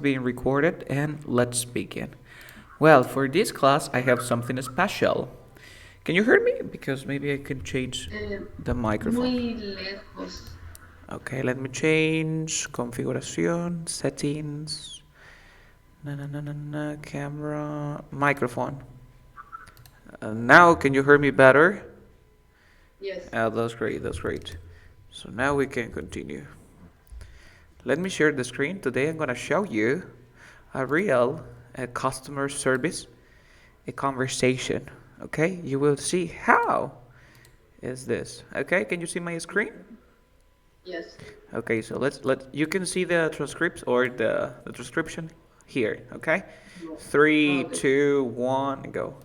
Being recorded, and let's begin. Well, for this class I have something special. Can you hear me? Because maybe I can change Eh, the microphone. Muy lejos. Okay, let me change configuración, settings, camera, microphone. Now can you hear me better? Yes. That's great, that's great. So now we can continue. Let me share the screen. Today I'm gonna show you a real customer service, a conversation. Okay, you will see how is this. Okay, can you see my screen? Yes. Okay, so let you can see the transcripts or the transcription here. Okay, three, Okay. two, one, go.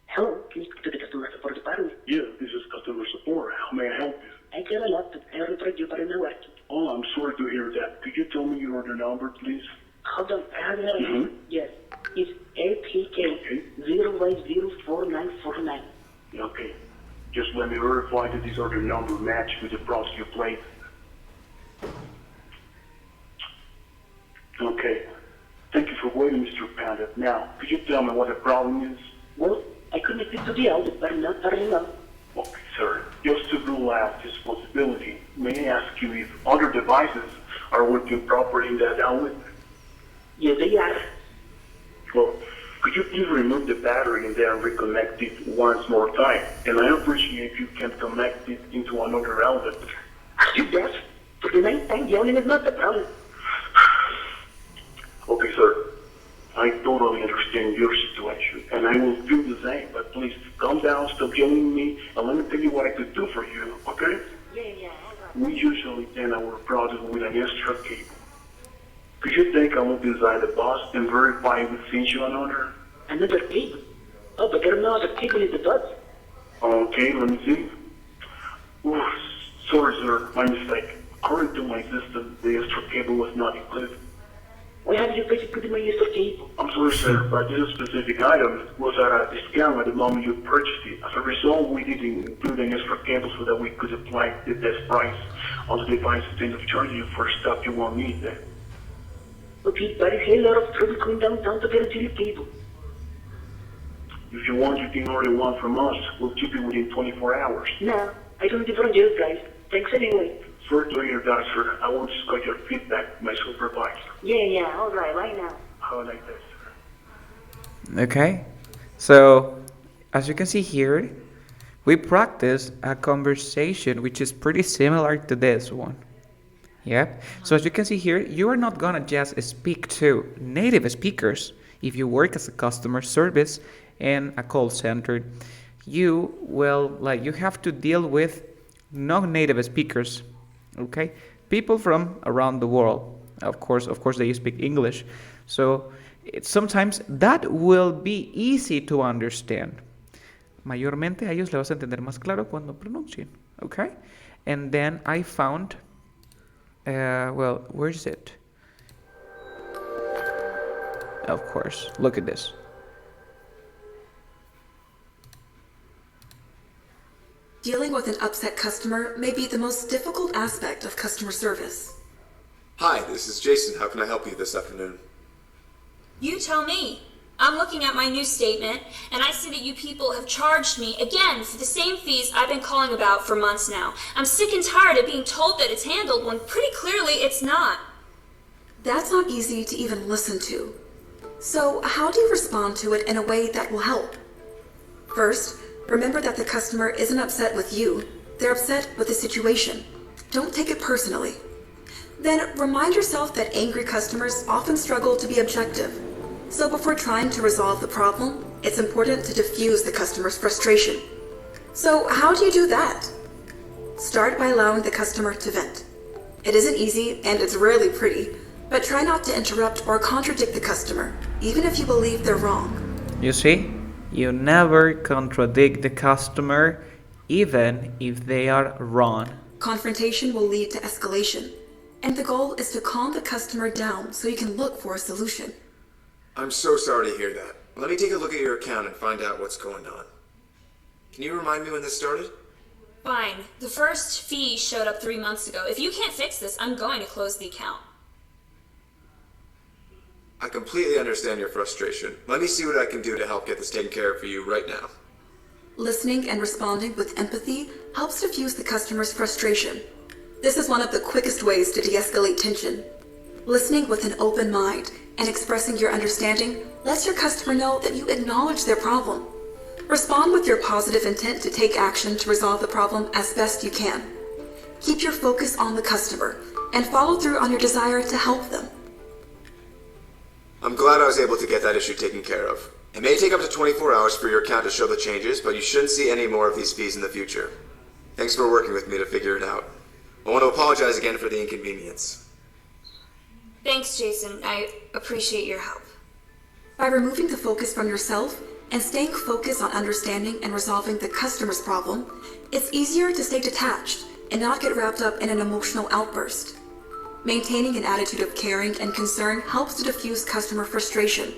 Hello, please to the customer support department. Yeah, this is customer support. How may I help you? I get a laptop and retrieve you, but it's not working. Oh, I'm sorry to hear that. Could you tell me your order number, please? Hold on, I have it right here. Yes, it's APK 0Y04949. Okay. Just let me verify that this order number matches with the product you placed. Okay. Thank you for waiting, Mr. Panda. Now, could you tell me what the problem is? Well, I connected to the outlet, but I'm not turning on. Okay, sir. Just to rule out this possibility, may I ask you if other devices are working properly in that outlet? Yes, they are. Well, could you please remove the battery and then reconnect it once more time? And I appreciate if you can connect it into another outlet. Are you deaf? For the ninth time, yelling is not the problem. Okay, sir. I totally understand your situation, and I will feel the same, but please calm down, stop yelling at me, and let me tell you what I could do for you, okay? Yeah, all right. We usually send our product with an extra cable. Could you take a look inside the box and verify if we sent you an order? Another cable. Oh, but there are no other cable in the box. Okay, let me see. Ooh, sorry, sir, my mistake. According to my system, the extra cable was not included. Why have you basically put in my extra cable? I'm sorry, sir, but this specific item was at a discount at the moment you purchased it. As a result, we didn't include an extra cable so that we could apply the best price on the device instead of charging you for stuff you won't need then. Okay, but it's a lot of trouble going downtown to get a TV cable. If you want, you can order one from us. We'll keep it within 24 hours. No, I don't need it from you guys. Thanks anyway. Sorry to hear that, sir. I will discuss your feedback with my supervisor. Yeah, all right, right now. Have a nice day, sir. Okay, so as you can see here, we practice a conversation which is pretty similar to this one. Yep. So as you can see here, you are not gonna just speak to native speakers. If you work as a customer service in a call center, you will you have to deal with non-native speakers. Okay, people from around the world. Of course, they speak English. So sometimes that will be easy to understand. Mayormente a ellos les vas a entender más claro cuando pronuncien. Okay, and then I found. Well, where's it? Of course, look at this. Dealing with an upset customer may be the most difficult aspect of customer service. Hi, this is Jason. How can I help you this afternoon? You tell me. I'm looking at my new statement, and I see that you people have charged me again for the same fees I've been calling about for months now. I'm sick and tired of being told that it's handled when pretty clearly it's not. That's not easy to even listen to. So, how do you respond to it in a way that will help? First, remember that the customer isn't upset with you. They're upset with the situation. Don't take it personally. Then, remind yourself that angry customers often struggle to be objective. So before trying to resolve the problem, it's important to diffuse the customer's frustration. So how do you do that? Start by allowing the customer to vent. It isn't easy and it's rarely pretty, but try not to interrupt or contradict the customer, even if you believe they're wrong. You see, you never contradict the customer, even if they are wrong. Confrontation will lead to escalation, and the goal is to calm the customer down so you can look for a solution. I'm so sorry to hear that. Let me take a look at your account and find out what's going on. Can you remind me when this started? Fine. The first fee showed up 3 months ago. If you can't fix this, I'm going to close the account. I completely understand your frustration. Let me see what I can do to help get this taken care of for you right now. Listening and responding with empathy helps diffuse the customer's frustration. This is one of the quickest ways to de-escalate tension. Listening with an open mind and expressing your understanding lets your customer know that you acknowledge their problem. Respond with your positive intent to take action to resolve the problem as best you can. Keep your focus on the customer and follow through on your desire to help them. I'm glad I was able to get that issue taken care of. It may take up to 24 hours for your account to show the changes, but you shouldn't see any more of these fees in the future. Thanks for working with me to figure it out. I want to apologize again for the inconvenience. Thanks, Jason. I appreciate your help. By removing the focus from yourself and staying focused on understanding and resolving the customer's problem, it's easier to stay detached and not get wrapped up in an emotional outburst. Maintaining an attitude of caring and concern helps to diffuse customer frustration.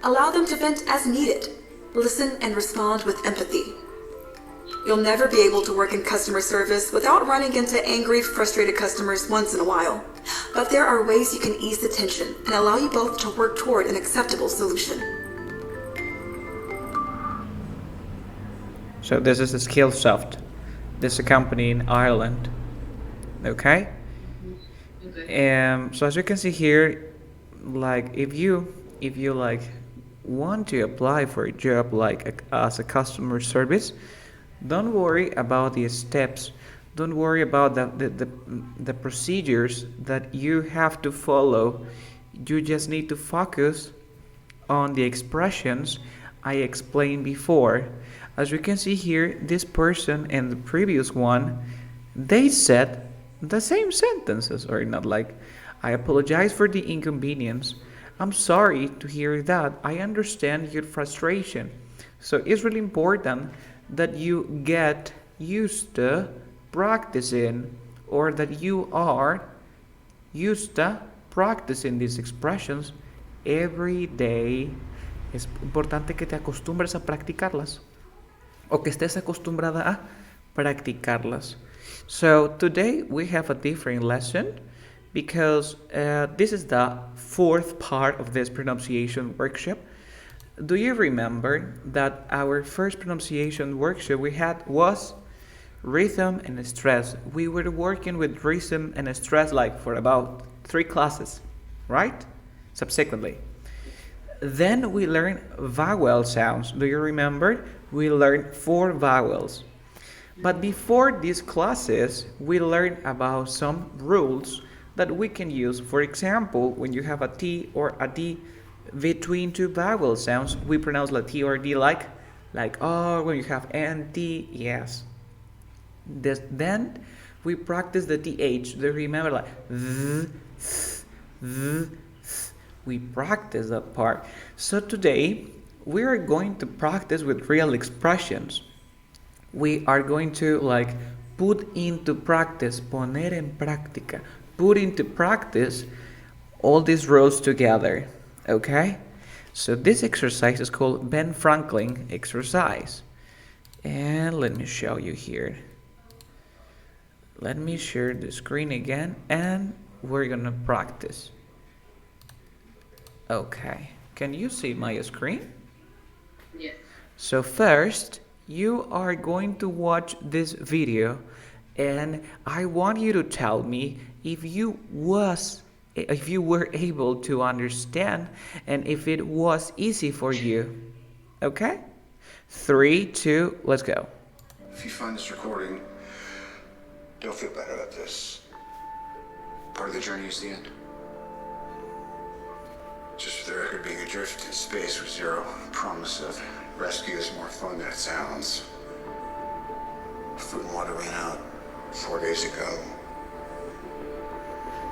Allow them to vent as needed. Listen and respond with empathy. You'll never be able to work in customer service without running into angry, frustrated customers once in a while. But there are ways you can ease the tension and allow you both to work toward an acceptable solution. So this is the Skillsoft. This is a company in Ireland. Okay? Okay. So as you can see here, like if you like want to apply for a job like as a customer service, don't worry about the steps. Don't worry about the procedures that you have to follow. You just need to focus on the expressions I explained before. As you can see here, this person and the previous one, they said the same sentences, or not, like, I apologize for the inconvenience. I'm sorry to hear that. I understand your frustration. So it's really important that you get used to practicing, or that you are used to practicing these expressions every day. Es importante que te acostumbres a practicarlas, o que estés acostumbrada a practicarlas. So today we have a different lesson because this is the fourth part of this pronunciation workshop. Do you remember that our first pronunciation workshop we had was rhythm and stress? We were working with rhythm and stress like for about 3 classes, right? Subsequently. Then we learned vowel sounds. Do you remember? We learned 4 vowels. But before these classes, we learned about some rules that we can use. For example, when you have a T or a D between 2 vowel sounds, we pronounce la T or D like oh. When you have N, T, yes. Then we practice the TH. Do you remember, like th, th, th, th. We practice that part. So today we are going to practice with real expressions. We are going to like put into practice, poner en práctica, put into practice all these rules together, okay? So this exercise is called Ben Franklin exercise. And let me show you here. Let me share the screen again and we're gonna practice. Okay, can you see my screen? Yes. So first, you are going to watch this video and I want you to tell me if you were able to understand and if it was easy for you. Okay? 3, 2, let's go. If you find this recording, don't feel bad about this. Part of the journey is the end. Just for the record, being adrift in space with zero promise of rescue is more fun than it sounds. Food and water ran out 4 days ago.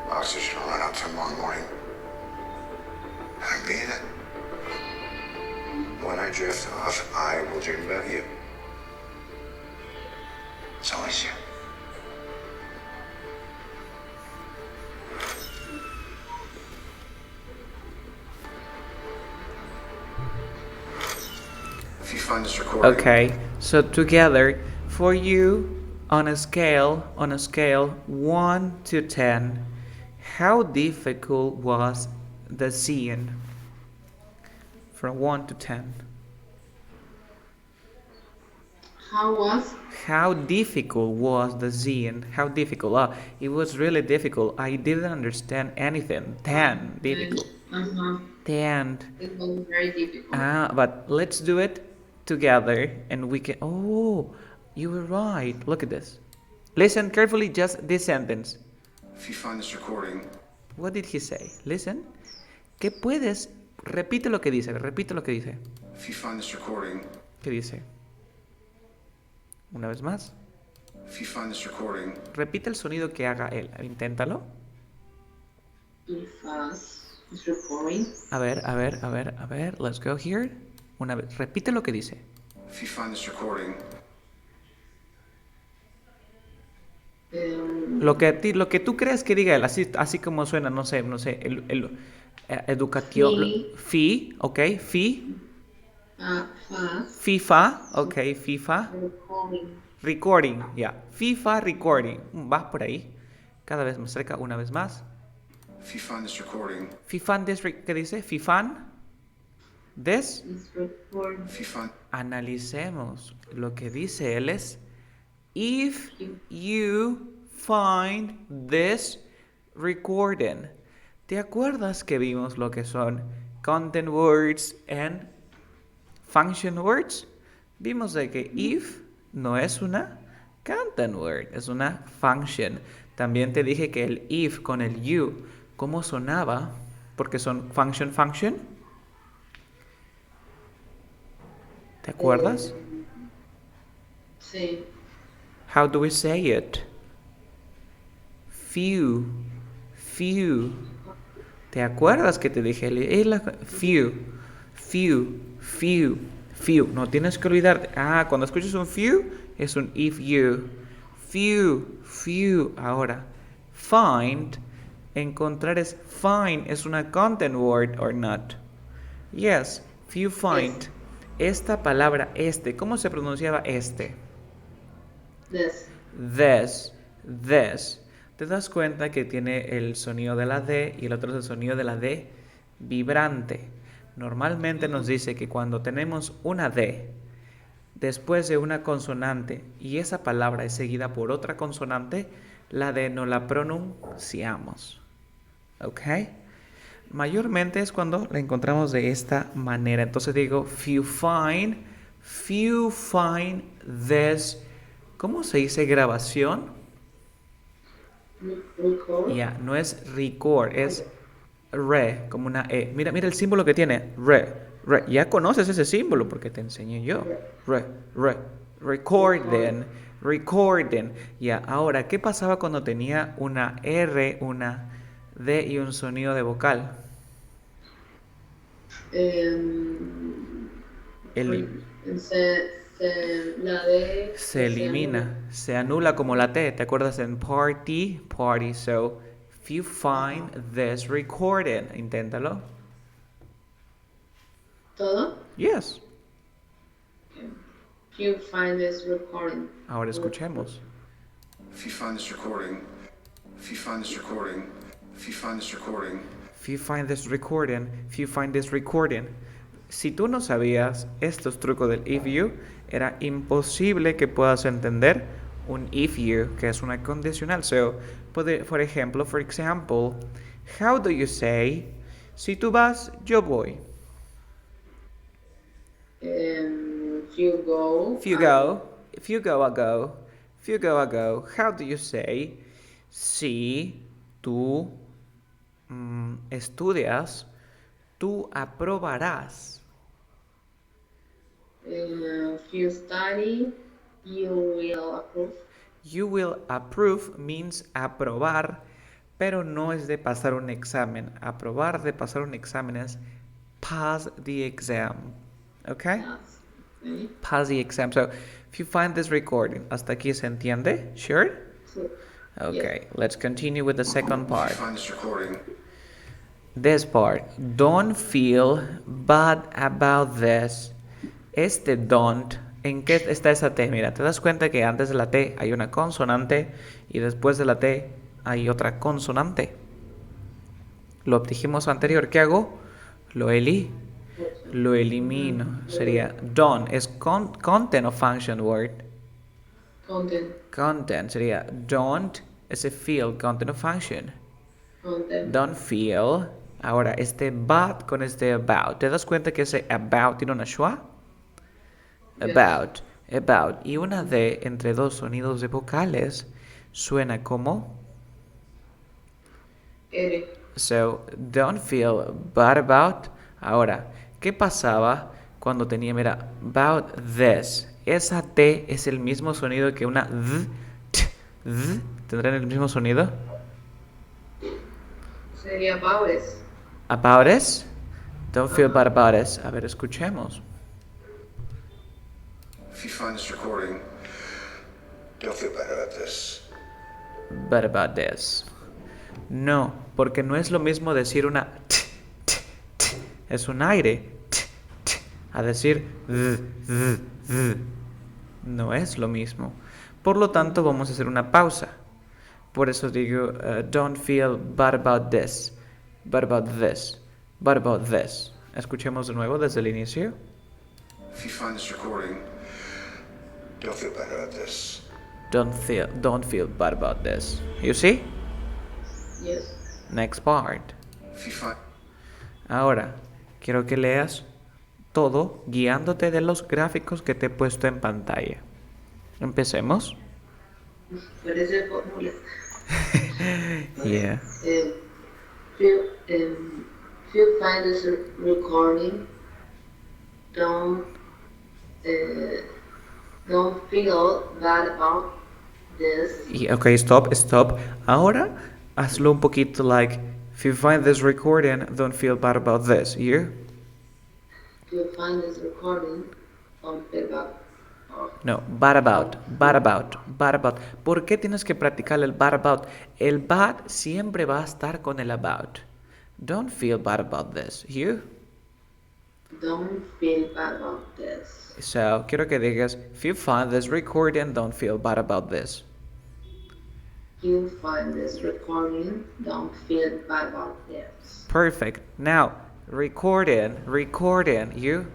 Oxygen will run out tomorrow morning. I'm being it. When I drift off, I will dream about you. It's always you. If you find this recording. Okay, so together, for you, On a scale 1 to 10, how difficult was the scene? From 1 to 10. How difficult was the scene? How difficult? It was really difficult. I didn't understand anything. 10, difficult. 10. It was very difficult. But let's do it together and we can. Oh, you were right. Look at this. Listen carefully, just this sentence. If you find this recording, What did he say? Listen. ¿Qué puedes? Repite lo que dice. Repite lo que dice. if you find this recording, ¿Qué dice? Una vez más. if you find this recording, Repite el sonido que haga él. Inténtalo. If it's recording. A ver. Let's go here. Una vez. Repite lo que dice. if you find this recording, Lo que tú crees que diga él, así como suena, no sé, educación, fi, ok, FIFA, ok, FIFA, recording, ya, FIFA recording, vas por ahí, cada vez más cerca, una vez más, if you find this recording, FIFAN this, ¿qué dice? FIFAN this, if you find analicemos, lo que dice él es, if you find this recording. ¿Te acuerdas que vimos lo que son content words and function words? Vimos de que if no es una content word, es una function. También te dije que el if con el you, ¿cómo sonaba? Porque son function. ¿Te acuerdas? Sí. How do we say it? Few. ¿Te acuerdas que te dije? Few. No tienes que olvidarte. Cuando escuches un few, es un if you. Few. Ahora, find. Encontrar es find. ¿Es una content word or not? Yes, few find. Esta palabra, ¿cómo se pronunciaba este? This. ¿Te das cuenta que tiene el sonido de la D y el otro es el sonido de la D vibrante? Normalmente nos dice que cuando tenemos una D después de una consonante y esa palabra es seguida por otra consonante, la D no la pronunciamos. ¿Ok? Mayormente es cuando la encontramos de esta manera. Entonces digo, few find this. ¿Cómo se dice grabación? Record. No es record, es re, como una E. Mira el símbolo que tiene, re. Ya conoces ese símbolo porque te enseñé yo. Recording. Ahora, ¿qué pasaba cuando tenía una R, una D y un sonido de vocal? La D Se elimina, se anula como la T. ¿Te acuerdas en party? So, if you find this recording, inténtalo. ¿Todo? Yes. If you find this recording. Ahora escuchemos. if you find this recording, if you find this recording, if you find this recording, If you find this recording. Si tú no sabías estos trucos del if you, era imposible que puedas entender un if you, que es una condicional. So, for example, how do you say, si tú vas, yo voy? If you go. If you go, I go. How do you say, si tú estudias, tú aprobarás? If you study, you will approve. You will approve means aprobar, pero no es de pasar un examen. Aprobar de pasar un examen es pass the exam. Okay? Yes. Okay. Pass the exam. So, if you find this recording, ¿hasta aquí se entiende? Sure? So, Okay, let's continue with the second if part. you find this recording, This part. Don't feel bad about this. Este don't ¿En qué está esa T? Mira, te das cuenta que antes de la T hay una consonante y después de la T hay otra consonante. Lo dijimos anterior, ¿qué hago? Lo elimino. Sería done. Es content of function word. Content. Content sería don't, ese feel, content of function. Content. Don't feel. Ahora, este but con este about. ¿Te das cuenta que ese about tiene una schwa? About, about. Y una D entre dos sonidos de vocales suena como. R. So, don't feel bad about. Ahora, ¿qué pasaba cuando tenía, mira, about this? Esa T es el mismo sonido que una D, D. ¿Tendrán el mismo sonido? Sería about it. About it. Don't feel bad about it. A ver, escuchemos. If you find this recording, don't feel bad about this. Bad about this. No, porque no es lo mismo decir una t, t, t, es un aire, t, t, a decir z, z, z. No es lo mismo. Por lo tanto, vamos a hacer una pausa. Por eso digo, don't feel bad about this, bad about this, bad about this. Escuchemos de nuevo desde el inicio. If you find this recording, don't feel bad about this. Don't feel bad about this. You see? Yes. Next part. If you find Ahora, quiero que leas todo guiándote de los gráficos que te he puesto en pantalla. Empecemos. Parece como Yeah. If you find this recording, don't feel bad about this. Okay, stop. Ahora, hazlo un poquito like, if you find this recording, don't feel bad about this. You? If you find this recording, don't feel bad. No, bad about. ¿Por qué tienes que practicar el bad about? El bad siempre va a estar con el about. Don't feel bad about this. You? Don't feel bad about this. So, quiero que digas, if you find this recording, don't feel bad about this. You find this recording, don't feel bad about this. Perfect. Now, recording, you?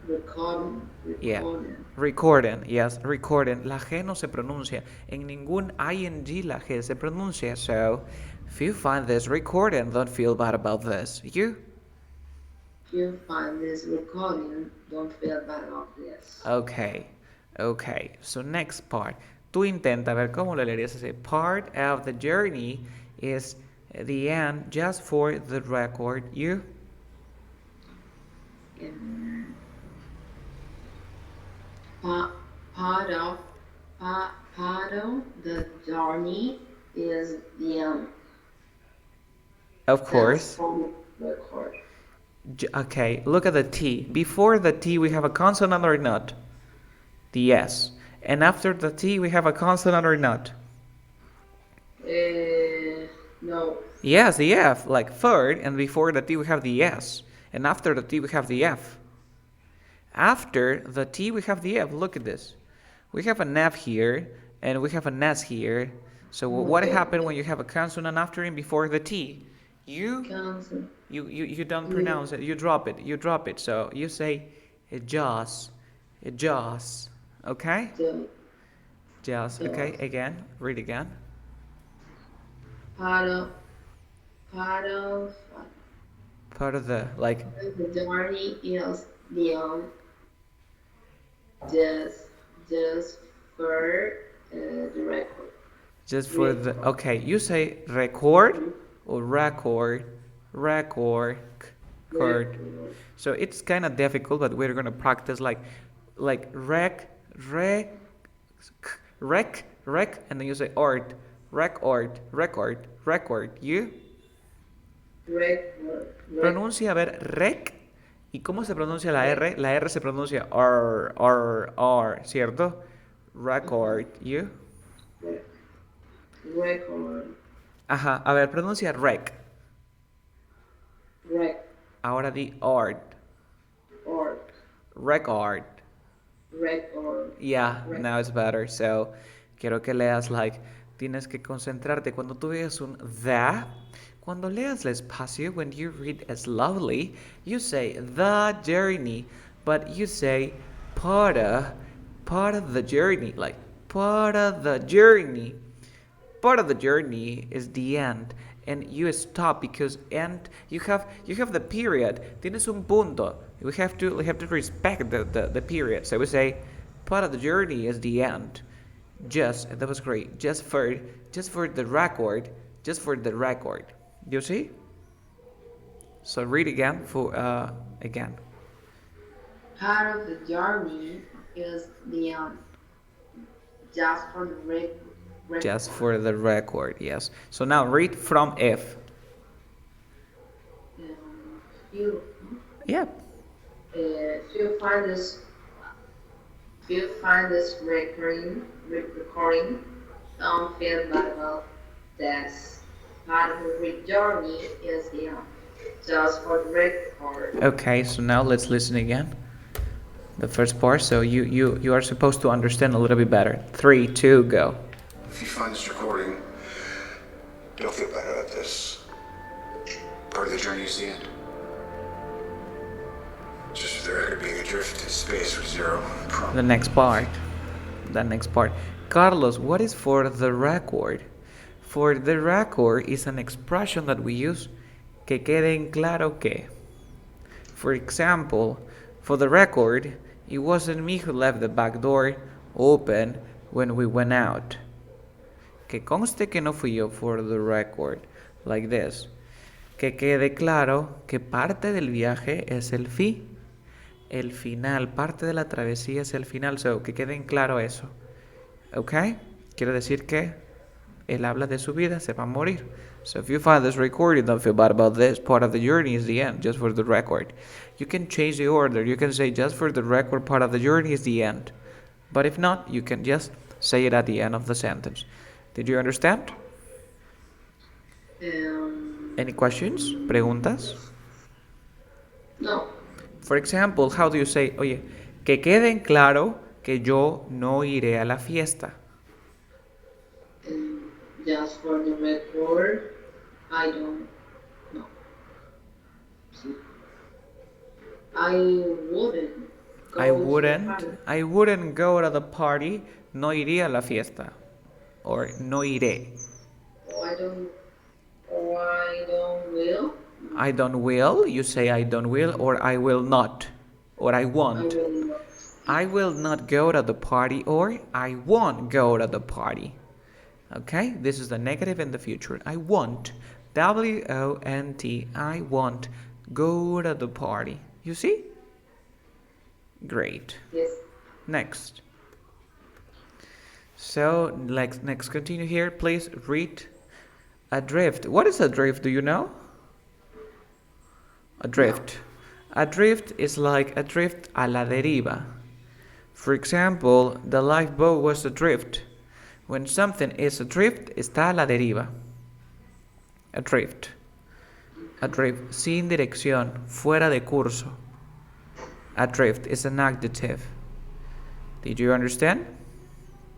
Recording. Yeah. Recording, yes, recording. La G no se pronuncia. En ningún ing la G se pronuncia. So, if you find this recording, don't feel bad about this. You? If you find this recording, don't feel bad about this. Okay. So, next part. Tú intenta ver cómo lo leerías así. Part of the journey is the end just for the record. You? Part of the journey is the end. Of course. From record. Okay, look at the T. Before the T, we have a consonant or not? The S. And after the T, we have a consonant or not? No. Yes, the F, like third, and before the T, we have the S. And after the T, we have the F. After the T, we have the F. Look at this. We have an F here, and we have an S here. So what happened when you have a consonant after and before the T? You don't pronounce it. You drop it. So you say jaws. Okay? Jaws. Okay. Again. Read again. Part of the like. the journey is the end. Just for the record. Just for the okay. You say record or record. So it's kind of difficult, but we're gonna practice like rec, and then you say record. You Record. pronuncia, a ver, rec. ¿Y cómo se pronuncia la R? La R se pronuncia R, ¿cierto? Record. You. Record. Ajá. A ver, pronuncia rec. Rec. Ahora di art. Art. Record. record. Yeah, now it's better. So, quiero que leas like, tienes que concentrarte. Cuando tú veas un the, cuando leas el espacio, when you read slowly, you say the journey, but you say part of the journey, like part of the journey. Part of the journey is the end, and you stop because end you have the period. Tienes un punto. We have to respect the period. So we say part of the journey is the end. Just that was great. Just for the record. Just for the record. You see? So read again for again. Part of the journey is the end. Just for the Just record. for the record. Yes. So now read from if. You, Yeah. if you find this, if you find this recording, don't feel bad about this. Part of the journey is the end. Just for the record. Okay. So now let's listen again. The first part, so you are supposed to understand a little bit better. 3, 2, go. If you find this recording, don't feel bad about this. Part of the journey is the end. Just for the record, being adrift in space with zero The next part. Carlos, what is for the record? For the record is an expression that we use que quede en claro que. For example, for the record, it wasn't me who left the back door open when we went out. Que conste que no fui yo, for the record. Like this. Que quede claro que parte del viaje es el fin. El final, parte de la travesía es el final. So, que quede en claro eso. ¿Ok? Quiere decir que él habla de su vida, se va a morir. So if you find this recording, don't feel bad about this. Part of the journey is the end, just for the record. You can change the order. You can say just for the record, part of the journey is the end. But if not, you can just say it at the end of the sentence. Did you understand? Any questions? ¿Preguntas? No. For example, how do you say, oye, que quede en claro que yo no iré a la fiesta? Just for the record, I don't know. I wouldn't go to the party. No iría a la fiesta. Or no iré. I don't will. You say I don't will, or I will not, or I won't. I will not go to the party, or I won't go to the party. Okay, this is the negative in the future. I won't. W-O-N-T. I won't go to the party. You see? Great. Yes. Next. So, next continue here. Please read adrift. What is adrift? Do you know? Adrift. Adrift is like adrift a la deriva. For example, the lifeboat was adrift. When something is adrift, está a la deriva. Adrift. Adrift, sin dirección, fuera de curso. Adrift is an adjective. Did you understand?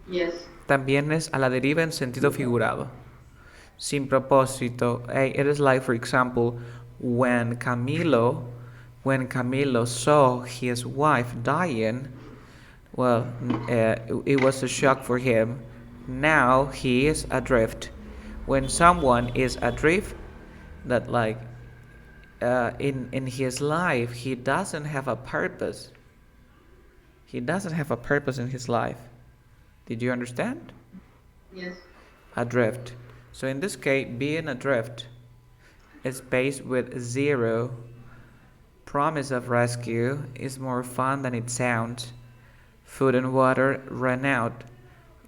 Yes. También es a la deriva en sentido figurado. Sin propósito. It is like, for example, when Camilo saw his wife dying, well, it was a shock for him. Now he is adrift. When someone is adrift, that like in his life he doesn't have a purpose. He doesn't have a purpose in his life. Did you understand? Yes. Adrift. So in this case, being adrift is based with zero. Promise of rescue is more fun than it sounds. Food and water ran out.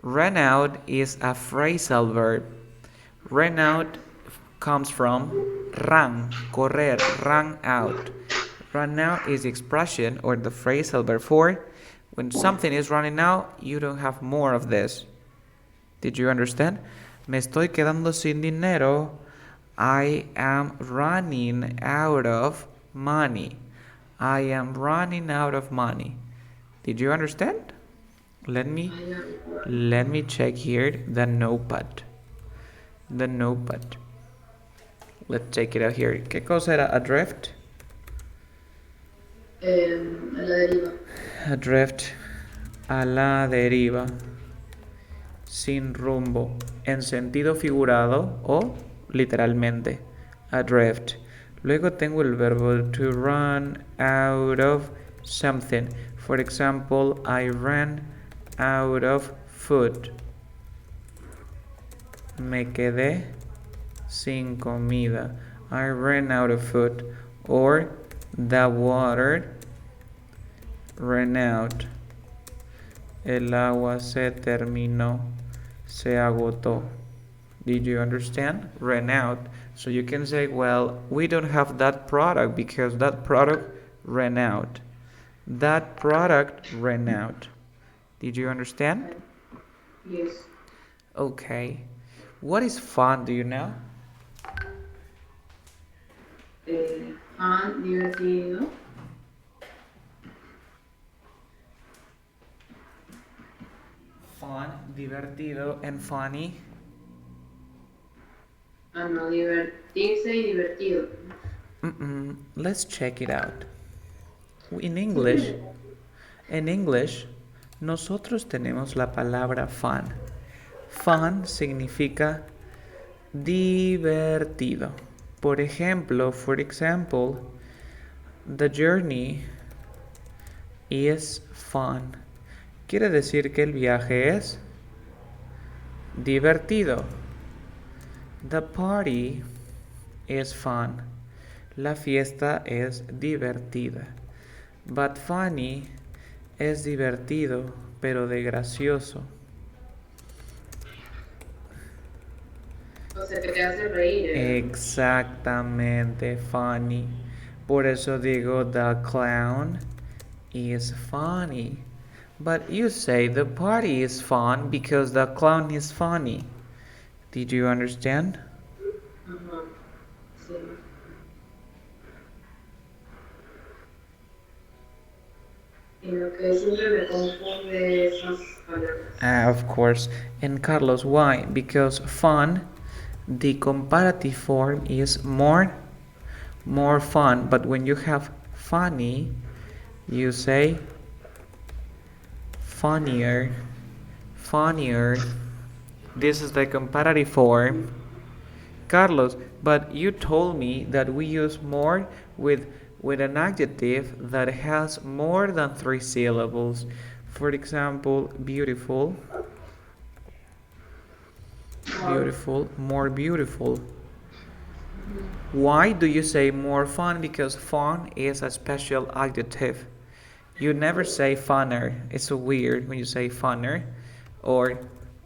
Run out is a phrasal verb. Run out comes from run, correr, run out. Run out is the expression or the phrasal verb for when something is running out, you don't have more of this. Did you understand? Me estoy quedando sin dinero. I am running out of money. I am running out of money. Did you understand? Let me I know. let me check here the notepad. The notepad. Let's check it out here. ¿Qué cosa era adrift? A la deriva. Adrift, a la deriva, sin rumbo, en sentido figurado o literalmente. Adrift. Luego tengo el verbo to run out of something. For example, I ran out of food. Me quedé sin comida. I ran out of food. Or the water ran out. El agua se terminó. Se agotó. Did you understand? Ran out. So you can say, well, we don't have that product because that product ran out. That product ran out. Did you understand? Yes. Okay. What is fun, do you know? Fun, divertido. Fun, divertido, and funny. No, divertirse y divertido. Let's check it out. En English, nosotros tenemos la palabra fun. Fun significa divertido. Por ejemplo, the journey is fun. Quiere decir que el viaje es divertido. The party is fun. La fiesta es divertida. But funny es divertido, pero de gracioso. O sea, que te hace reír. Exactamente, funny. Por eso digo, the clown is funny. But you say the party is fun because the clown is funny. Did you understand? Ajá. Sí. Y lo que siempre me confunde esas palabras. Of course. And Carlos, why? Because fun, the comparative form is more fun. But when you have funny, you say funnier. This is the comparative form. Carlos, but you told me that we use more with an adjective that has more than 3 syllables. For example, beautiful, more beautiful. Why do you say more fun? Because fun is a special adjective. You never say funner. It's so weird when you say funner or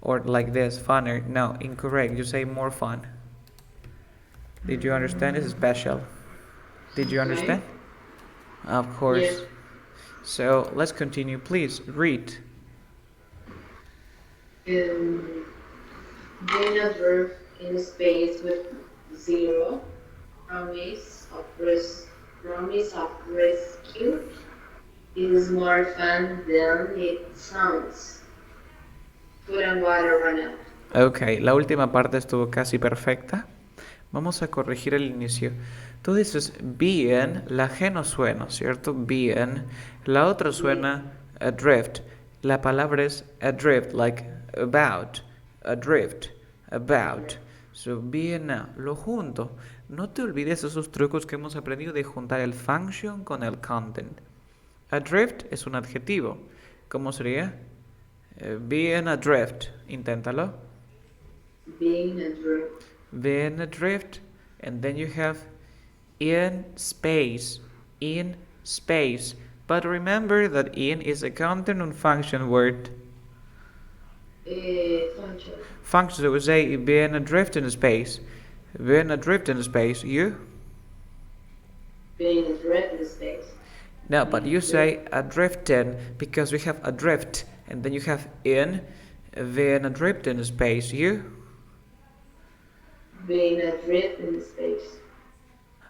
like this, funner. No, incorrect. You say more fun. Did you understand? It's special. Did you understand? Of course. Yes. So let's continue. Please read. Being a verb in space with zero, promise of rescue. It is more fun than it sounds. Food and water run out. Ok, la última parte estuvo casi perfecta. Vamos a corregir el inicio. Tú dices bien, la G no suena, ¿cierto? Bien. La otra suena adrift. La palabra es adrift, like about. Adrift, about. So, bien, lo junto. No te olvides esos trucos que hemos aprendido de juntar el function con el content. Adrift es un adjetivo. ¿Cómo sería? Being adrift. Inténtalo. Being adrift. Being adrift. And then you have in space. In space. But remember that in is a content and function word. Function. Function, so we say being adrift in space. Being adrift in space. You? Being adrift in space. No, but you say adrifting because we have adrift. And then you have in. Being adrift in space. You? Being adrift in space.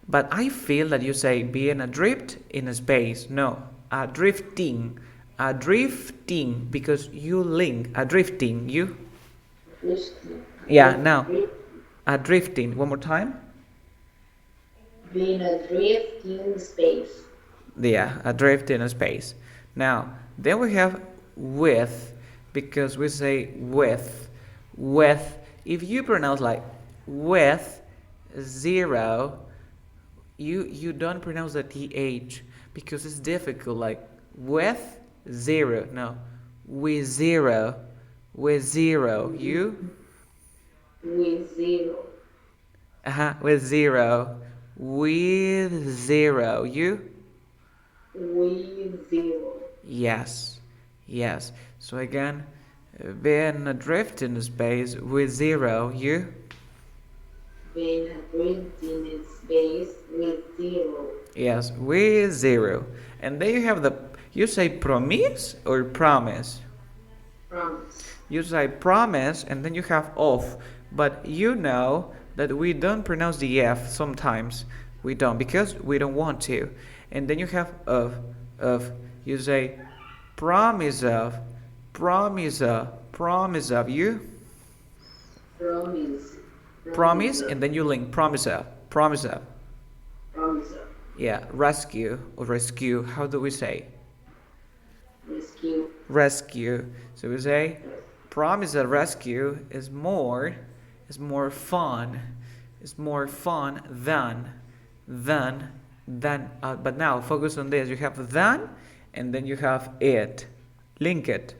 But I feel that you say being adrift in space. No, adrifting. A drifting, because you link. A drifting, you? Drifting. Yeah, now. A drifting. One more time. Being adrift in space. Yeah, adrift in space. Now, then we have with, because we say with. With. If you pronounce like with, zero, you don't pronounce the th because it's difficult. Like with zero. No, with zero. With zero. You? With zero. With zero. With zero. You? With zero. Yes. Yes. So again, being adrift in space with zero. You? Being adrift in space with zero. Yes, with zero. And then you have the, you say promise or promise? Promise. You say promise and then you have of. But you know that we don't pronounce the F sometimes. We don't because we don't want to. And then you have of. You say promise of, promise of, promise of. You? Promise. Promise and then you link promise of, promise of. Promise. Yeah, rescue or rescue. How do we say? Rescue. Rescue. So we say promise of rescue is more fun. It's more fun than. But now focus on this. You have than and then you have it. Link it.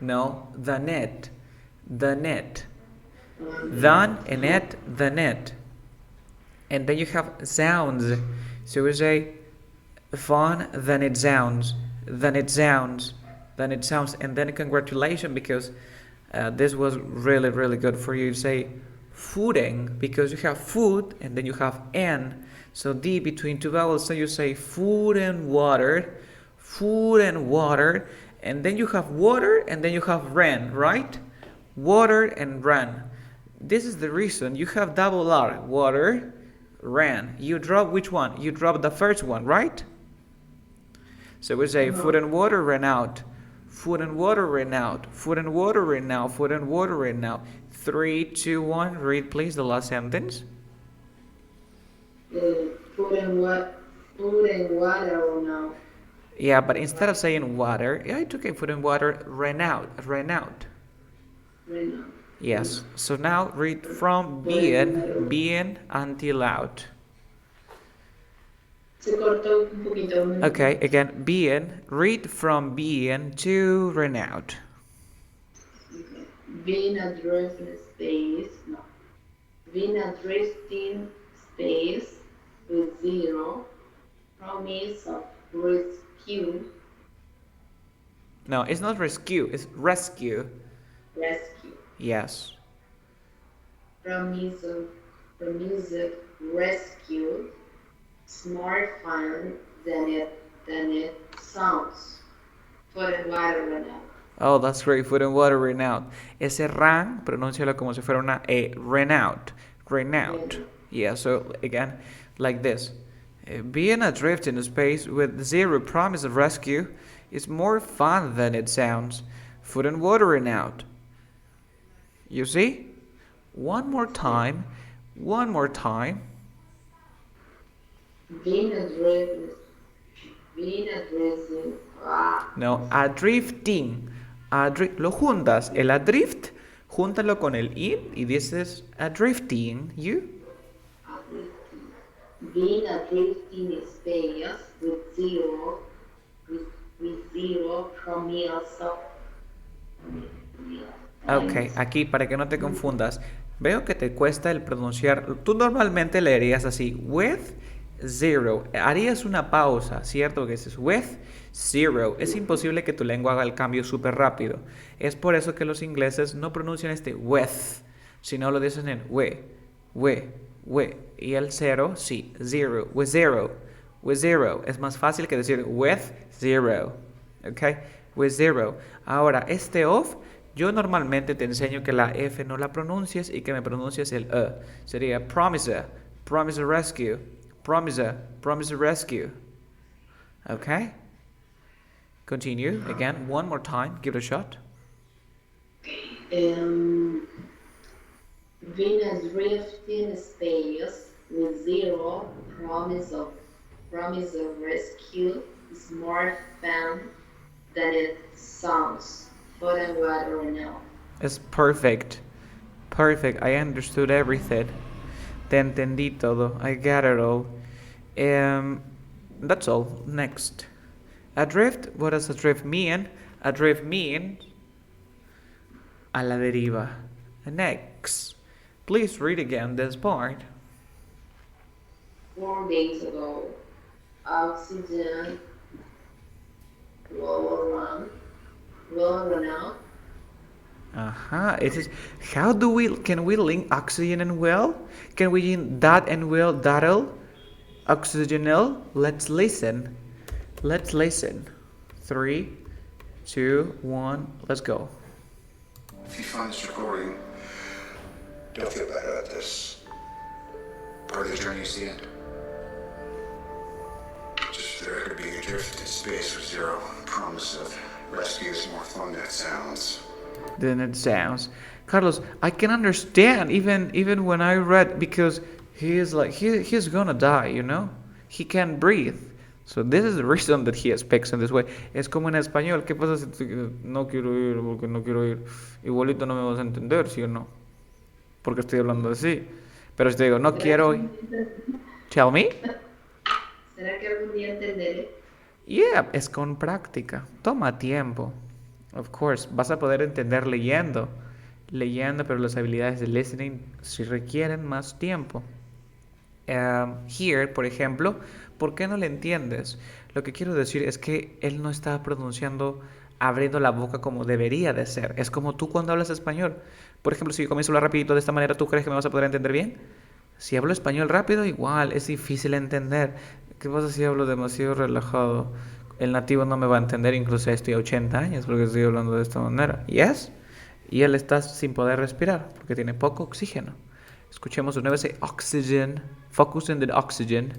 No, the net. The net. Than and it, the net. And then you have sounds. So we say fun, then it sounds, then it sounds, then it sounds, and then congratulations because this was really, really good for you. You say fooding because you have food and then you have n. So D between two vowels. So you say food and water, and then you have water and then you have ran, right? Water and ran. This is the reason you have double R, water, ran. You drop which one? You drop the first one, right? So we say food and water ran out. Food and water ran out. Food and water ran out. Food and water ran out. 3, 2, 1. Read please the last sentence. Food and water ran out. Yeah, but instead of saying water, yeah, it's okay. Food and water ran out. Ran out. Ran out. Yes. So now read from being until out. Se cortó un poquito. Okay, again, being, read from being to run out. Okay. Being adrift in space, no. Being adrift in space with zero promise of rescue. No, it's not rescue, it's rescue. Rescue. Yes. Promise of rescue. It's more fun than it sounds. Food and water ran out. Oh, that's great. Food and water ran out. Ese ran, pronúncialo como si fuera una E. Ran out. Ran out. Yeah, so again, like this. Being adrift in space with zero promise of rescue is more fun than it sounds. Food and water ran out. You see? One more time. One more time. Being adrift. No, adrifting. Lo juntas. El adrift, júntalo con el in y dices adrifting. You? Being adrift in space with zero promise of. Ok, aquí para que no te confundas. Veo que te cuesta el pronunciar. Tú normalmente leerías así, with zero. Harías una pausa, ¿cierto? Que dices with zero. Es imposible que tu lengua haga el cambio súper rápido. Es por eso que los ingleses no pronuncian este with, sino lo dicen en we. Y el cero, sí, zero, with zero. With zero. Es más fácil que decir with zero. ¿Ok? With zero. Ahora, este of, yo normalmente te enseño que la F no la pronuncies y que me pronuncies el E. Sería promise rescue. promise a rescue. Okay? Continue again, one more time, give it a shot. Um, Venus drift in space with zero promise of rescue is more fun than it sounds. But I'm glad right now. It's perfect. Perfect. I understood everything. Te entendí todo. I got it all. That's all. Next. Adrift. What does adrift mean? Adrift means a la deriva. Next. Please read again this part. 4 days ago, oxygen will run out. It is. How do we? Can we link oxygen and well? Can we link that and well? That'll oxygenal. Let's listen. Let's listen. 3, 2, 1. Let's go. If you find this recording, don't feel bad about this. Part of the journey is the end. Just for the record, being adrift in space with zero promise of rescue is more fun than it sounds. Than it sounds. Carlos, I can understand even when I read, because he is like he's gonna die, you know? He can't breathe. So this is the reason that he speaks in this way. Es como en español, ¿qué pasa si no quiero ir porque no quiero ir? Igualito no me vas a entender, ¿sí o no? Porque estoy hablando así. Pero si te digo, no quiero ir. Tell me. ¿Será que algún día entenderé? Yeah, es con práctica. Toma tiempo. Of course, vas a poder entender leyendo, pero las habilidades de listening sí requieren más tiempo. Here, por ejemplo, ¿por qué no le entiendes? Lo que quiero decir es que él no está pronunciando, abriendo la boca como debería de ser. Es como tú cuando hablas español. Por ejemplo, si yo comienzo a hablar rapidito de esta manera, ¿tú crees que me vas a poder entender bien? Si hablo español rápido, igual, es difícil entender. ¿Qué pasa si hablo demasiado relajado? El nativo no me va a entender, incluso estoy a 80 años porque estoy hablando de esta manera. ¿Yes? Y él está sin poder respirar porque tiene poco oxígeno. Escuchemos de nuevo ese oxygen. Focus on the oxygen.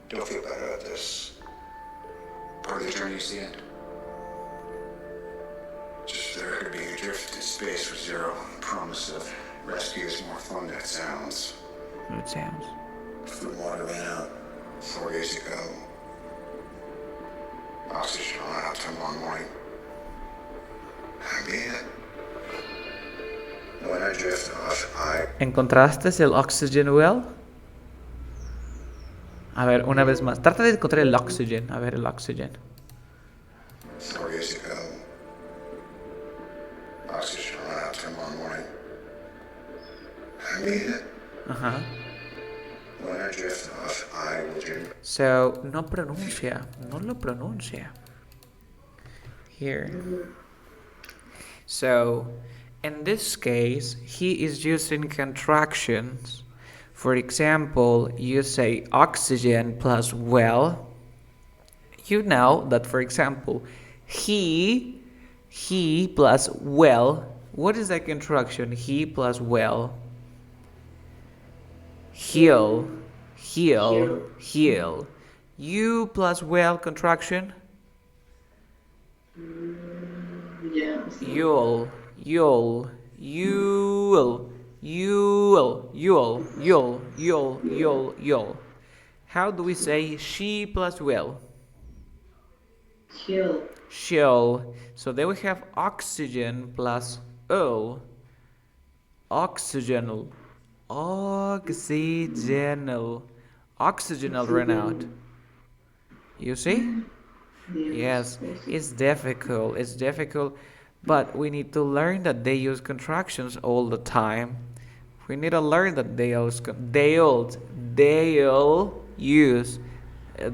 Don't feel bad about this. Part of the journey is the end. Just for the record, being adrift in space with zero promise of rescue is more fun than it sounds. It sounds. Food and water ran out 4 days ago. Oxygen ran out tomorrow morning. That'd be it. When I drift off, ¿Encontraste el oxygen well? A ver, una vez más. Trata de encontrar el oxygen. A ver, el oxygen. 4 days ago. Oxygen ran out tomorrow morning. That'd be it. When I drift off, I will dream. So, no lo pronuncia. Here. So, in this case, he is using contractions. For example, you say oxygen plus well. You know that, for example, he plus well. What is that contraction? He plus well. Heal. You plus well contraction. Yeah. You'll. How do we say she plus will? She'll. So then we have oxygen plus ul. Oxygenal ran out. You see? Yes, it's difficult, but we need to learn that they use contractions all the time. We need to learn that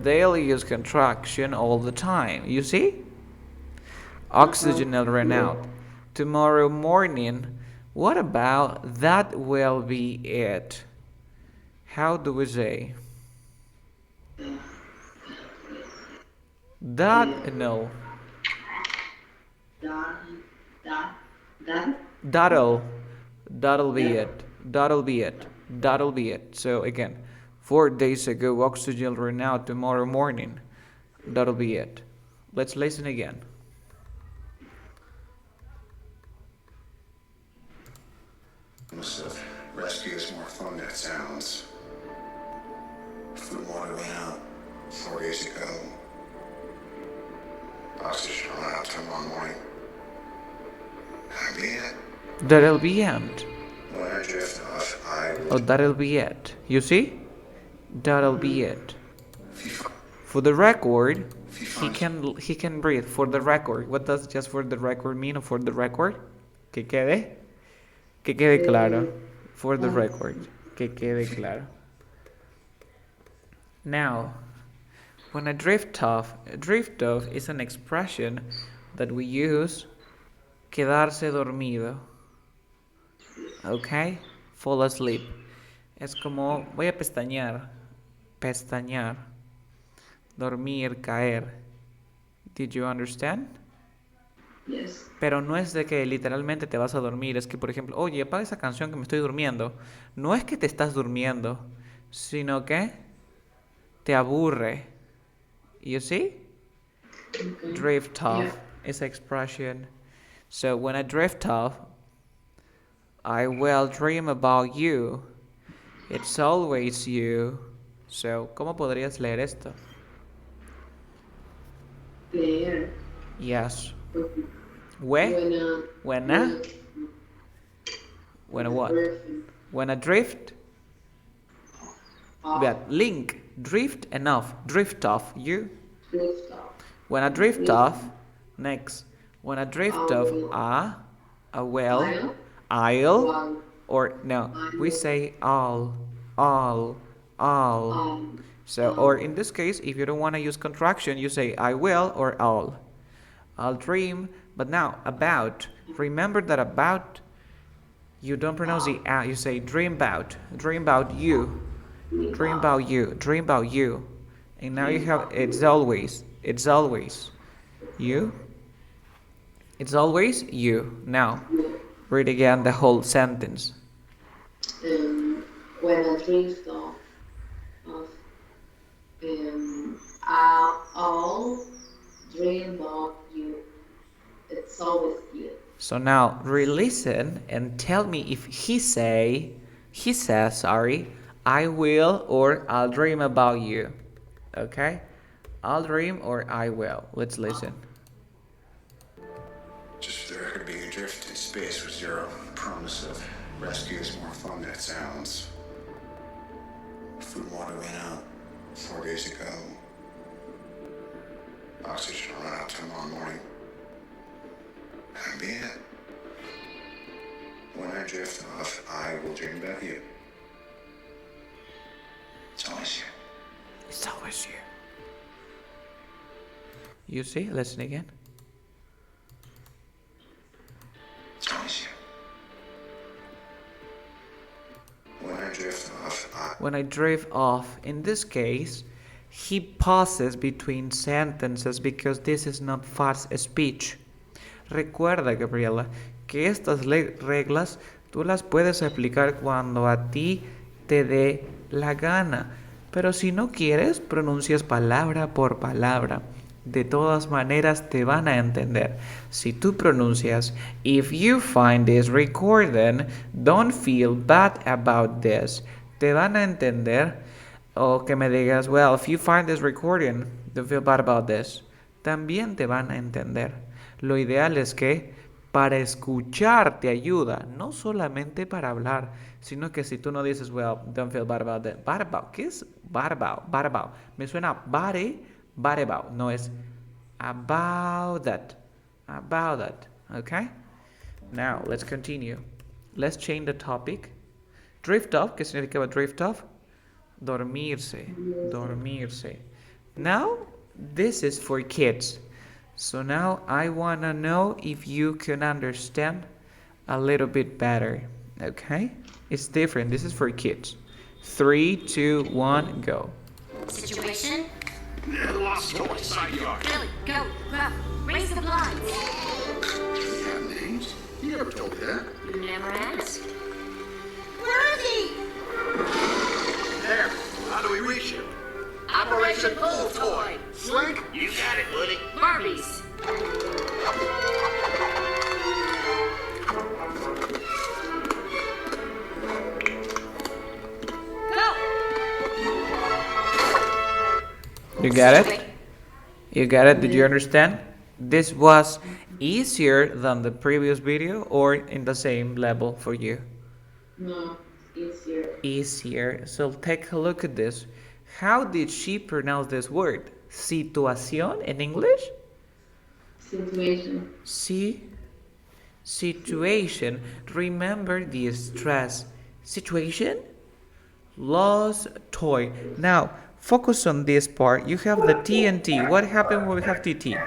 they'll use contraction all the time. You see? Oxygenal ran out. Tomorrow morning, what about that will be it? How do we say? No. That'll be it. So again, 4 days ago, oxygen ran out tomorrow morning. That'll be it. Let's listen again. Rescue is more fun than it sounds. Food and water went out 4 days ago. Oxygen ran out tomorrow morning. That'll be it. That'll be it. When I drift off, I will. Oh, that'll be it. You see? That'll be it. For the record, he can breathe. For the record. What does just for the record mean? For the record? Que quede claro. For the record. Que quede claro. Now, when a drift off is an expression that we use, quedarse dormido. Okay? Fall asleep. Es como, voy a pestañear. Pestañear. Dormir, caer. Did you understand? Yes. Pero no es de que literalmente te vas a dormir. Es que, por ejemplo, oye, apaga esa canción que me estoy durmiendo. No es que te estás durmiendo, sino que te aburre. You see? Okay. Drift off Yeah. is expression. So when I drift off, I will dream about you. It's always you. So, ¿cómo podrías leer esto? Leer. Yes. Okay. When what? When I drift. Off. Yeah, link. Drift and off. Drift off. You. Drift off. When I drift off. Next. When I drift off. I will. I'll. One. Or no, we say all. So, or in this case, if you don't want to use contraction, you say I will or I'll dream. But now, about. Remember that about, you don't pronounce the a, you say dream about you. Dream about you. Dream about you. And now you have, it's always. You. It's always you. Now, read again the whole sentence. When I drift off, I'll dream about you. It's always you. So now re-listen and tell me if he says, I will or I'll dream about you. Okay? I'll dream or I will. Let's listen. Just for the record, being adrift in space with zero promise of rescue is more fun than it sounds. Food and water went out 4 days ago. Oxygen will run out tomorrow morning. That'll be it. When I drift off, I will dream about you. It's always you. It's always you. You see? Listen again. It's always you. When I drift off, In this case, he pauses between sentences because this is not fast speech. Recuerda, Gabriela, que estas reglas tú las puedes aplicar cuando a ti te dé la gana. Pero si no quieres, pronuncias palabra por palabra. De todas maneras te van a entender. Si tú pronuncias, if you find this recording, don't feel bad about this. Te van a entender. O que me digas, well, if you find this recording, don't feel bad about this. También te van a entender. Lo ideal es que para escuchar te ayuda, no solamente para hablar, sino que si tú no dices, well, don't feel bad about that. Bad about, ¿qué es bad about? Bad about. Me suena bad about. No es about that. About that. Okay? Now, let's continue. Let's change the topic. Drift off, ¿qué significa drift off? Dormirse. Now, this is for kids. So now I want to know if you can understand a little bit better. Okay? It's different. This is for kids. 3, 2, 1, go. Situation? Lost toy, side yard. Billy, go, Gruff, raise the blinds. You have names? You never told me that. You never asked. Where is he? There, out evaluation. Operation Pull Toy. Slink, you got it, Woody. Barbies. You get it? You get it? Did you understand? This was easier than the previous video or in the same level for you? No, easier. Easier. So take a look at this. How did she pronounce this word? Situación in English? Situation. Situation. Remember the stress. Situation? Lost toy. Now, focus on this part. You have the T and T. What happened when we have TT?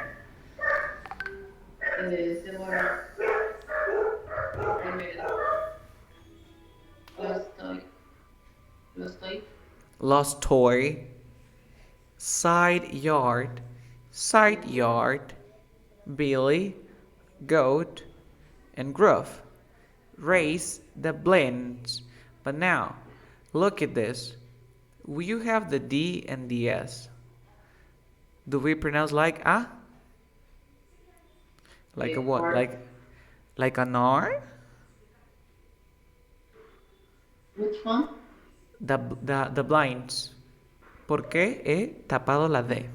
Se borra. Primero. Lo estoy. Lost toy. Side yard. Billy, goat, and Gruff. Raise the blinds. But now, look at this. You have the D and the S. Do we pronounce like a? Like a what? Like an R? Which one? The blinds. ¿Por qué he tapado la D?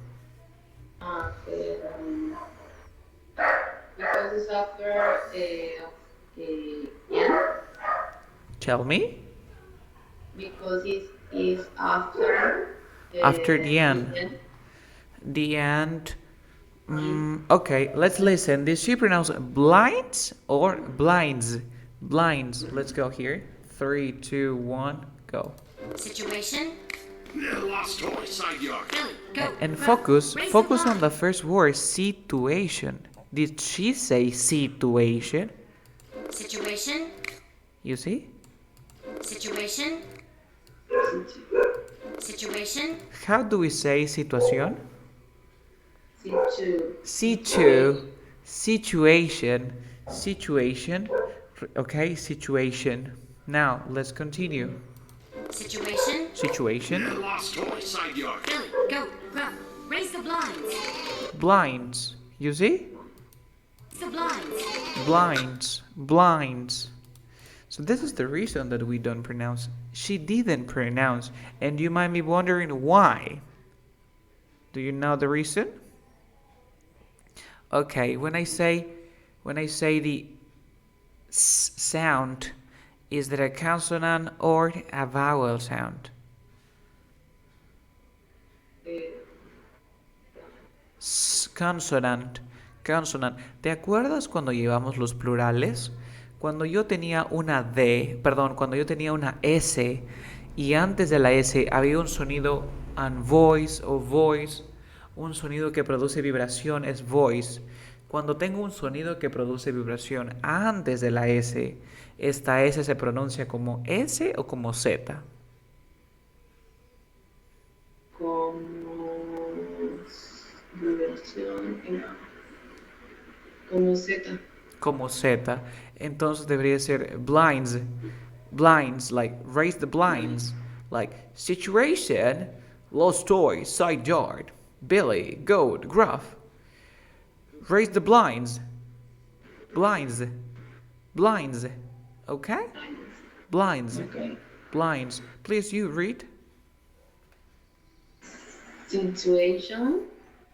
Because it's after N. Tell me. Because it is after The end. The end. Okay, let's listen. Did she pronounce blinds or blinds? Blinds. Let's go here. 3, 2, 1, go. Situation. Lost toy, side yard. Billy, go. And Gruff. focus Raise the on blind. the first word, situation. Did she say situation? Situation. You see? Situation. Situation. How do we say situación? Situation. Okay, situation. Now, let's continue. Situation. Lost toy, side yard. Billy, go. Gruff. Raise the blinds. Blinds. You see? The blinds. Blinds. So this is the reason that we don't pronounce. She didn't pronounce. And you might be wondering why. Do you know the reason? Okay, when I say the S sound, is that a consonant or a vowel sound? Consonant. ¿Te acuerdas cuando llevamos los plurales? Cuando yo tenía una D, cuando yo tenía una S y antes de la S había un sonido voice o voice, un sonido que produce vibración es voice. Cuando tengo un sonido que produce vibración antes de la S, ¿esta S se pronuncia como S o como Z? Como vibración. Como Z. Como Z. Entonces debería ser blinds. Blinds, like raise the blinds. Like situation, lost toy, side yard, Billy, goat, Gruff. Raise the blinds. Blinds. Okay? Blinds. Okay. Blinds. Please, you read. Situation,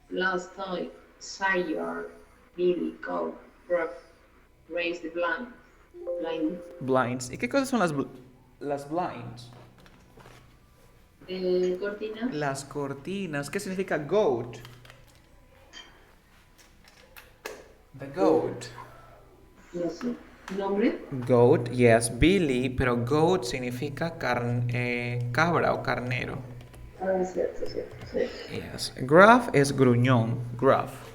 lost toy, side yard, Billy, go, Gruff, raise the blind. Blinds. ¿Y qué cosas son las blinds? Cortinas. Las cortinas. ¿Qué significa goat? The goat. No sé. ¿Nombre? Goat, yes, Billy, pero goat significa cabra o carnero. Ah, cierto. Sí. Yes. Gruff es gruñón. Gruff.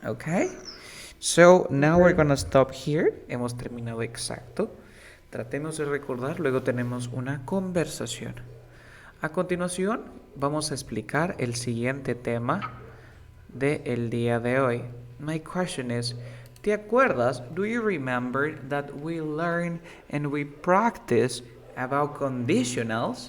Okay? So, now we're gonna stop here. Hemos terminado exacto. Tratemos de recordar, luego tenemos una conversación. A continuación, vamos a explicar el siguiente tema del día de hoy. My question is, ¿te acuerdas? Do you remember that we learn and we practice about conditionals.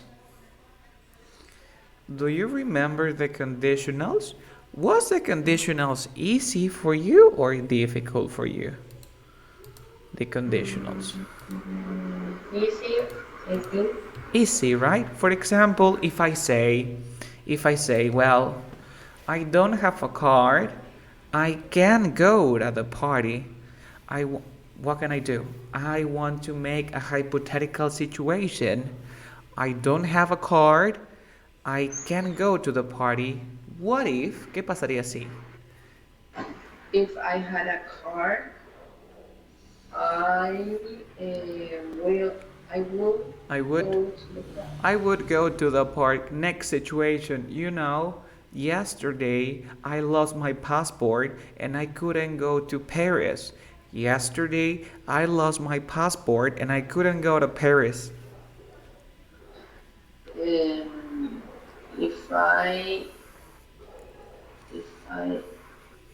Do you remember the conditionals? Was the conditionals easy for you or difficult for you? The conditionals. Easy, I think. Easy, right? For example, if I say, well, I don't have a card, I can go to the party. What can I do? I want to make a hypothetical situation. I don't have a card, I can go to the party. What if? ¿Qué pasaría si? If I had a car, I will. I will I would. go to the park. I would go to the park. Next situation, yesterday I lost my passport and I couldn't go to Paris. Yesterday I lost my passport and I couldn't go to Paris. If I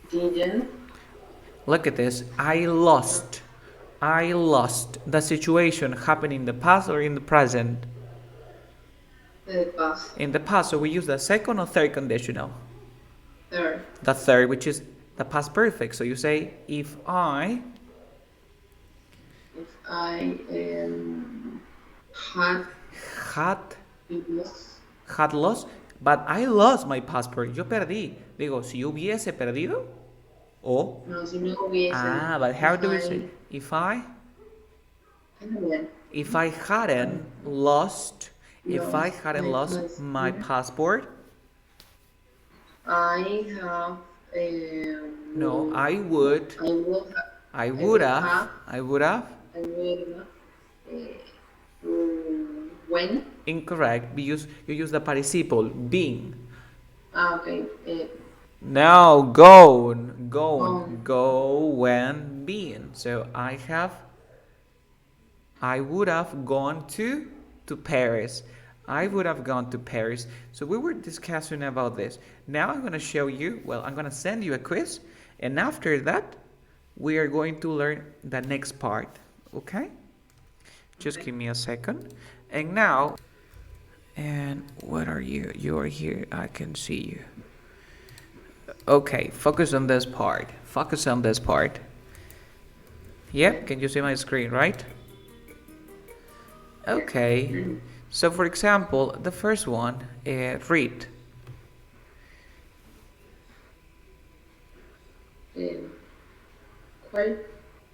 didn't. Look at this. I lost. The situation happened in the past or in the present? The past. In the past, so we use the second or third conditional? Third. The third, which is the past perfect. So you say, if I had lost, but I lost my passport. Yo perdí. Digo, si hubiese perdido, o. No, si no hubiese. But how do we say? If I hadn't lost, my passport. I have. No, I would. I would have. When? Incorrect. You use the participle being. Okay. Now go when being. So I would have gone to Paris. I would have gone to Paris. So we were discussing about this. Now I'm going to show you, I'm going to send you a quiz. And after that, we are going to learn the next part. Okay? Just give me a second. And now, what are you? You are here. I can see you. Okay, focus on this part. Yep, can you see my screen, right? Okay. So for example, the first one, read.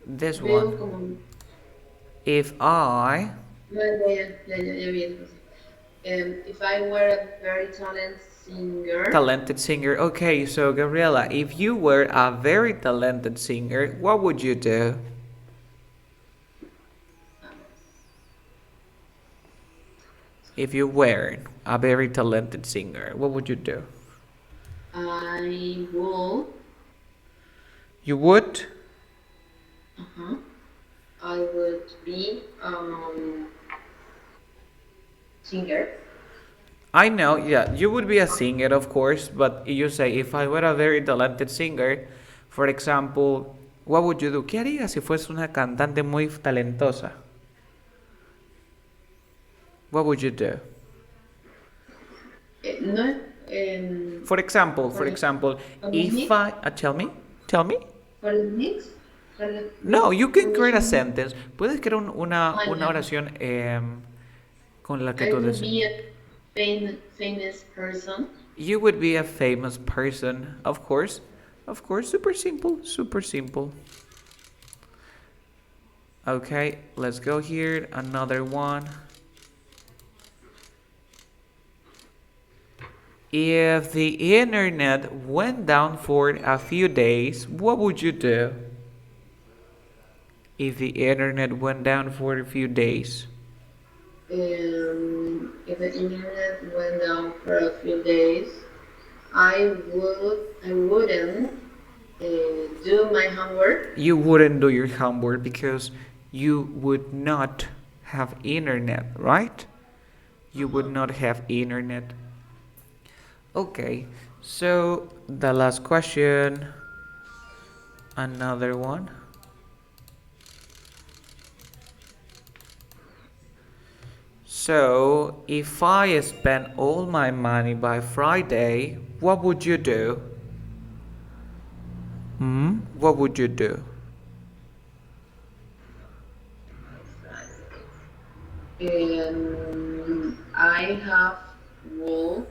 This one. If I were a very talented singer. Okay, so Gabriela, if you were a very talented singer, what would you do? If you were a very talented singer, what would you do? I will. You would? I would be singer. I know, yeah, you would be a singer, of course, but you say, if I were a very talented singer, for example, what would you do? ¿Qué harías si fuese una cantante muy talentosa? What would you do? For example, if I... tell me? For the next? No, you can create a sentence. Puedes crear una oración con la que tú desees. Famous person. You would be a famous person, of course. Super simple. Okay, let's go here. Another one. If the internet went down for a few days, what would you do? If the internet went down for a few days. If the internet went down for a few days, I wouldn't do my homework. You wouldn't do your homework because you would not have internet, right? You would not have internet. Okay, so the last question, another one. So, if I spend all my money by Friday, what would you do? What would you do? I have would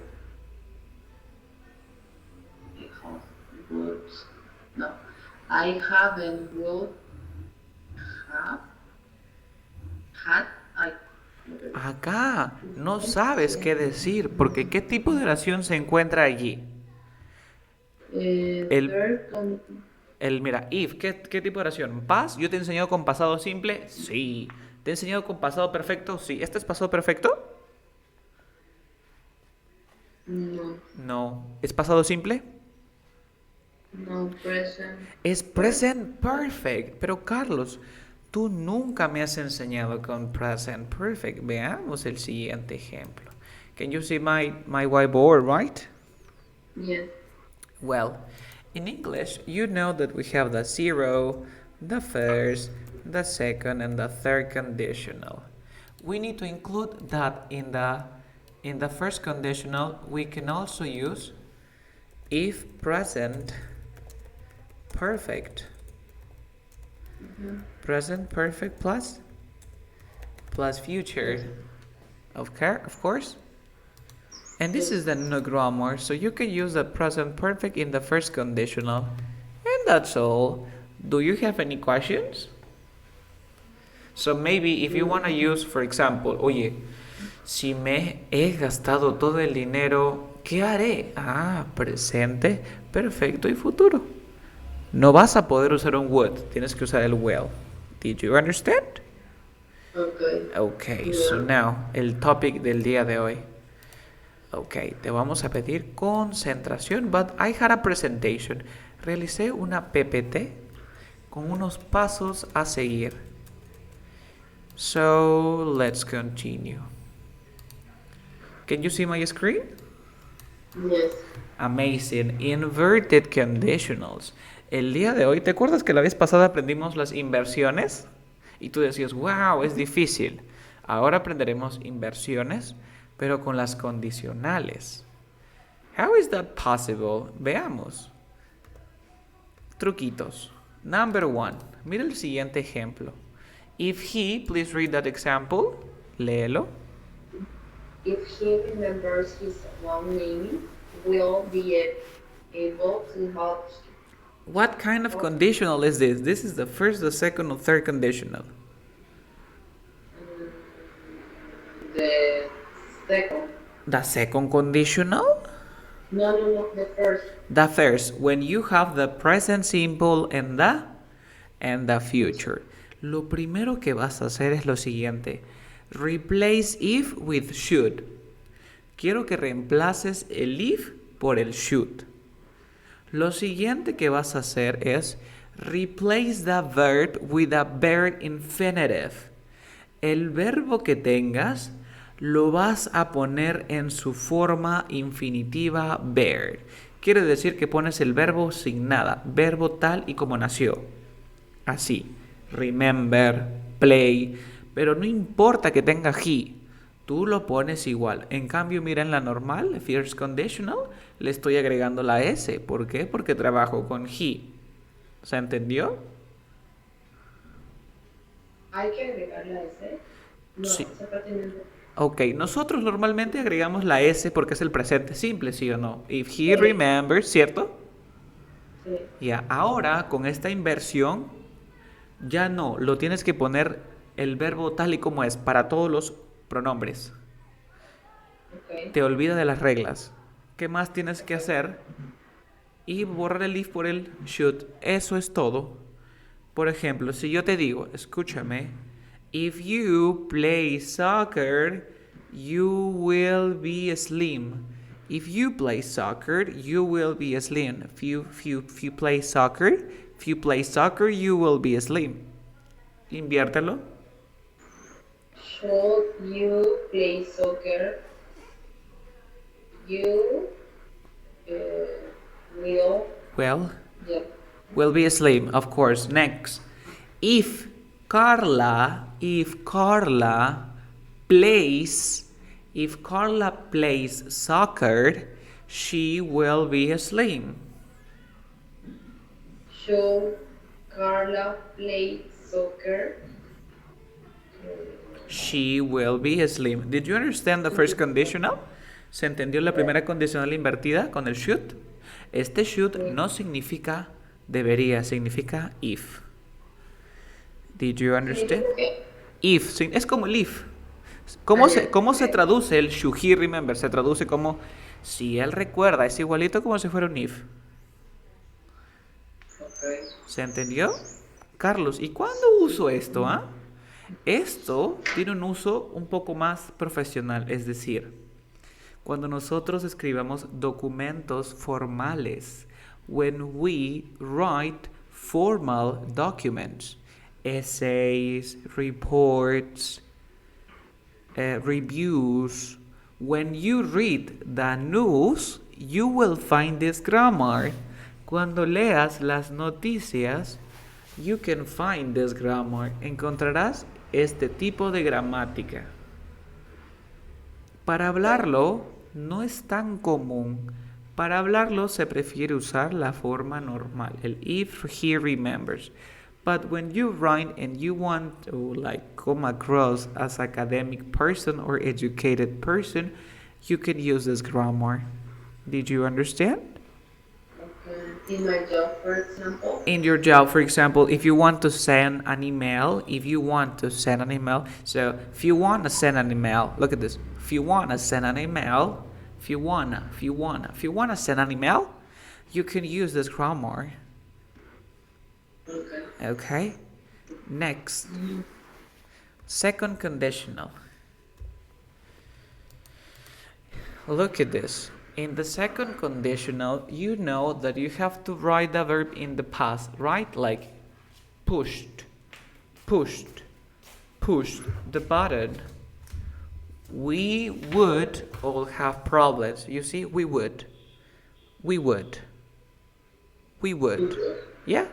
would no. I haven't would have had I Acá no sabes qué decir, porque ¿qué tipo de oración se encuentra allí? third Mira, if, ¿qué tipo de oración? ¿Past? ¿Yo te he enseñado con pasado simple? Sí. ¿Te he enseñado con pasado perfecto? Sí. ¿Este es pasado perfecto? no No. ¿Es pasado simple? no present Es present perfect. Pero Carlos, tú nunca me has enseñado con present perfect. Veamos el siguiente ejemplo. Can you see my whiteboard, right? yes Well, in English, you know that we have the zero, the first, the second, and the third conditional. We need to include that in the first conditional. We can also use if present perfect. Present perfect plus future. Of course. And this is the new grammar, so you can use the present perfect in the first conditional. And that's all. Do you have any questions? So maybe if you want to use, for example, oye, si me he gastado todo el dinero, ¿qué haré? Presente, perfecto y futuro. No vas a poder usar un would, tienes que usar el will. Did you understand? Okay, so now, el topic del día de hoy. Ok, te vamos a pedir concentración, but I had a presentation. Realicé una PPT con unos pasos a seguir. So, let's continue. Can you see my screen? yes Amazing. Inverted conditionals. El día de hoy, ¿te acuerdas que la vez pasada aprendimos las inversiones? Y tú decías, wow, es difícil. Ahora aprenderemos inversiones, pero con las condicionales. How is that possible? Veamos. Truquitos. Number 1. Mira el siguiente ejemplo. If he, please read that example. Léelo. if he remembers his own name will be able to help What kind of conditional is this? This is the first, the second, or third conditional. the second The second conditional? no the first The first, when you have the present simple and the future. Lo primero que vas a hacer es lo siguiente. Replace if with should. Quiero que reemplaces el if por el should. Lo siguiente que vas a hacer es replace the verb with a verb infinitive. El verbo que tengas lo vas a poner en su forma infinitiva verb. Quiere decir que pones el verbo sin nada, verbo tal y como nació. Así, remember, play, pero no importa que tenga he, tú lo pones igual. En cambio, mira en la normal, first conditional, le estoy agregando la S. ¿Por qué? Porque trabajo con he. ¿Se entendió? hay que agregar la S no Sí. esa parte no. Ok, nosotros normalmente agregamos la S porque es el presente simple, ¿sí o no? If he remembers, ¿cierto? Sí. Ya, ahora con esta inversión, ya no, lo tienes que poner el verbo tal y como es para todos los pronombres. Okay. Te olvida de las reglas. ¿Qué más tienes que hacer? Y borrar el if por el should. Eso es todo. Por ejemplo, si yo te digo, escúchame, if you play soccer, you will be slim. If you play soccer, you will be slim. If you play soccer, you will be slim. Inviértelo. Should you play soccer you Well, yeah. will be slim, of course. Next. If Carla Plays. If Carla plays soccer, she will be slim. Should Carla play soccer? She will be slim. Did you understand the first conditional? ¿Se entendió la primera condicional invertida con el should? Este should no significa debería, significa if. Did you understand? If, es como el if. ¿Cómo se traduce el should he remember? Se traduce como si él recuerda, es igualito como si fuera un if. ¿Se entendió? Carlos, ¿y cuándo uso esto? Esto tiene un uso un poco más profesional, es decir, cuando nosotros escribamos documentos formales, when we write formal documents, essays, reports, reviews, when you read the news, you will find this grammar. Cuando leas las noticias, you can find this grammar. Encontrarás este tipo de gramática. Para hablarlo no es tan común. Para hablarlo se prefiere usar la forma normal, el if he remembers. But when you write and you want to come across as academic person or educated person, you can use this grammar. Did you understand? In my job, for example. In your job, for example, if you want to send an email, so if you want to send an email, look at this. If you want to send an email, you can use this grammar. Okay. Next. Second conditional. Look at this. In the second conditional, you know that you have to write the verb in the past, right? Like pushed the button. We would all have problems. You see, we would. Yeah?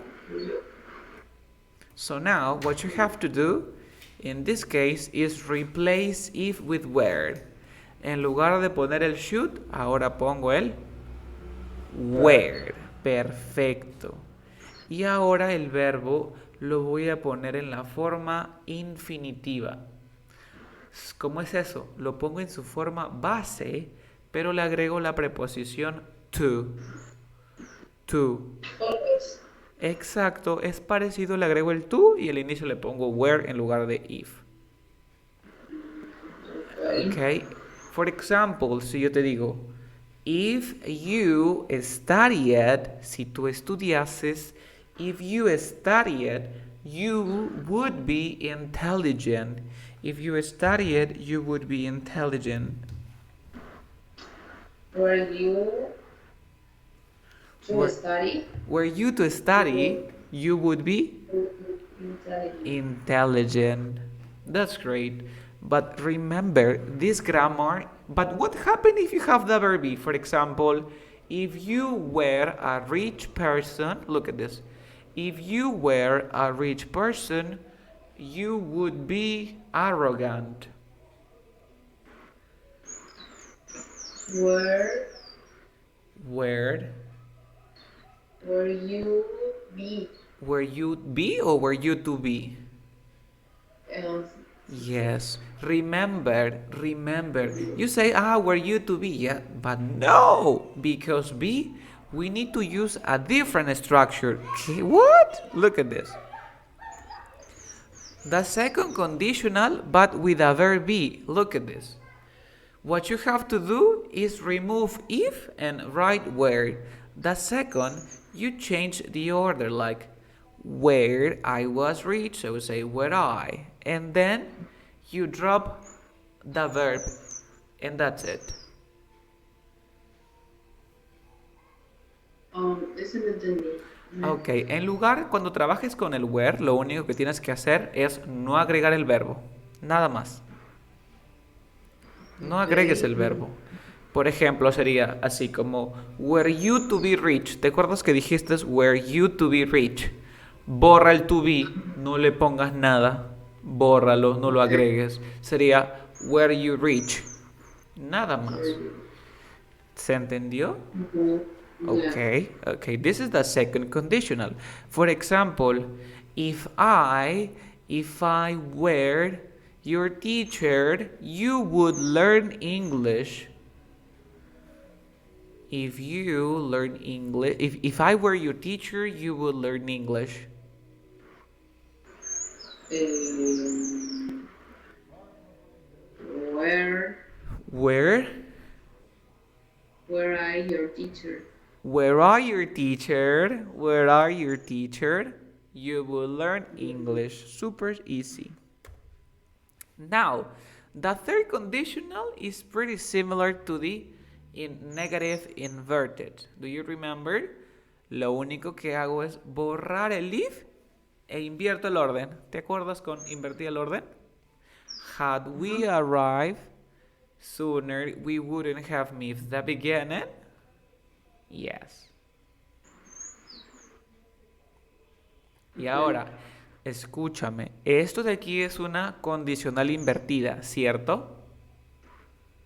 So now, what you have to do, in this case, is replace if with where. En lugar de poner el should, ahora pongo el where. Perfecto. Y ahora el verbo lo voy a poner en la forma infinitiva. ¿Cómo es eso? Lo pongo en su forma base, pero le agrego la preposición to. Exacto, es parecido, le agrego el to y al inicio le pongo where en lugar de if. Okay. For example, si yo te digo, if you studied, si tú estudiases, if you studied, you would be intelligent. If you studied, you would be intelligent. Were you to study, you would be intelligent. That's great. But remember this grammar. But what happens if you have the verb be? For example, if you were a rich person, look at this. If you were a rich person, you would be arrogant. Where you be? Were you be or were you to be? Yes. Remember. You say, were you to be? Yeah, but no, because be, we need to use a different structure. What? Look at this. The second conditional, but with a verb be. Look at this. What you have to do is remove if and write where. The second, you change the order, like where I was rich, so we say where I. And then you drop the verb, and that's it. Eso no entendí. Ok, en lugar, cuando trabajes con el where, lo único que tienes que hacer es no agregar el verbo, nada más. No agregues el verbo. Por ejemplo, sería así como were you to be rich. ¿Te acuerdas que dijiste were you to be rich? Borra el to be, no le pongas nada. Bórralo, no lo agregues. Sería were you rich. Nada más. ¿Se entendió? Okay, okay. This is the second conditional. For example, if I were your teacher, you would learn English. If you learn English, if I were your teacher, you would learn English. Where Where are your teacher? Where are your teacher? Where are your teacher? You will learn English. Super easy. Now, the third conditional is pretty similar to the negative inverted. Do you remember? Lo único que hago es borrar el if e invierto el orden. ¿Te acuerdas con invertir el orden? Had we arrived sooner, we wouldn't have missed the beginning. Yes. Y ahora, escúchame. Esto de aquí es una condicional invertida, ¿cierto?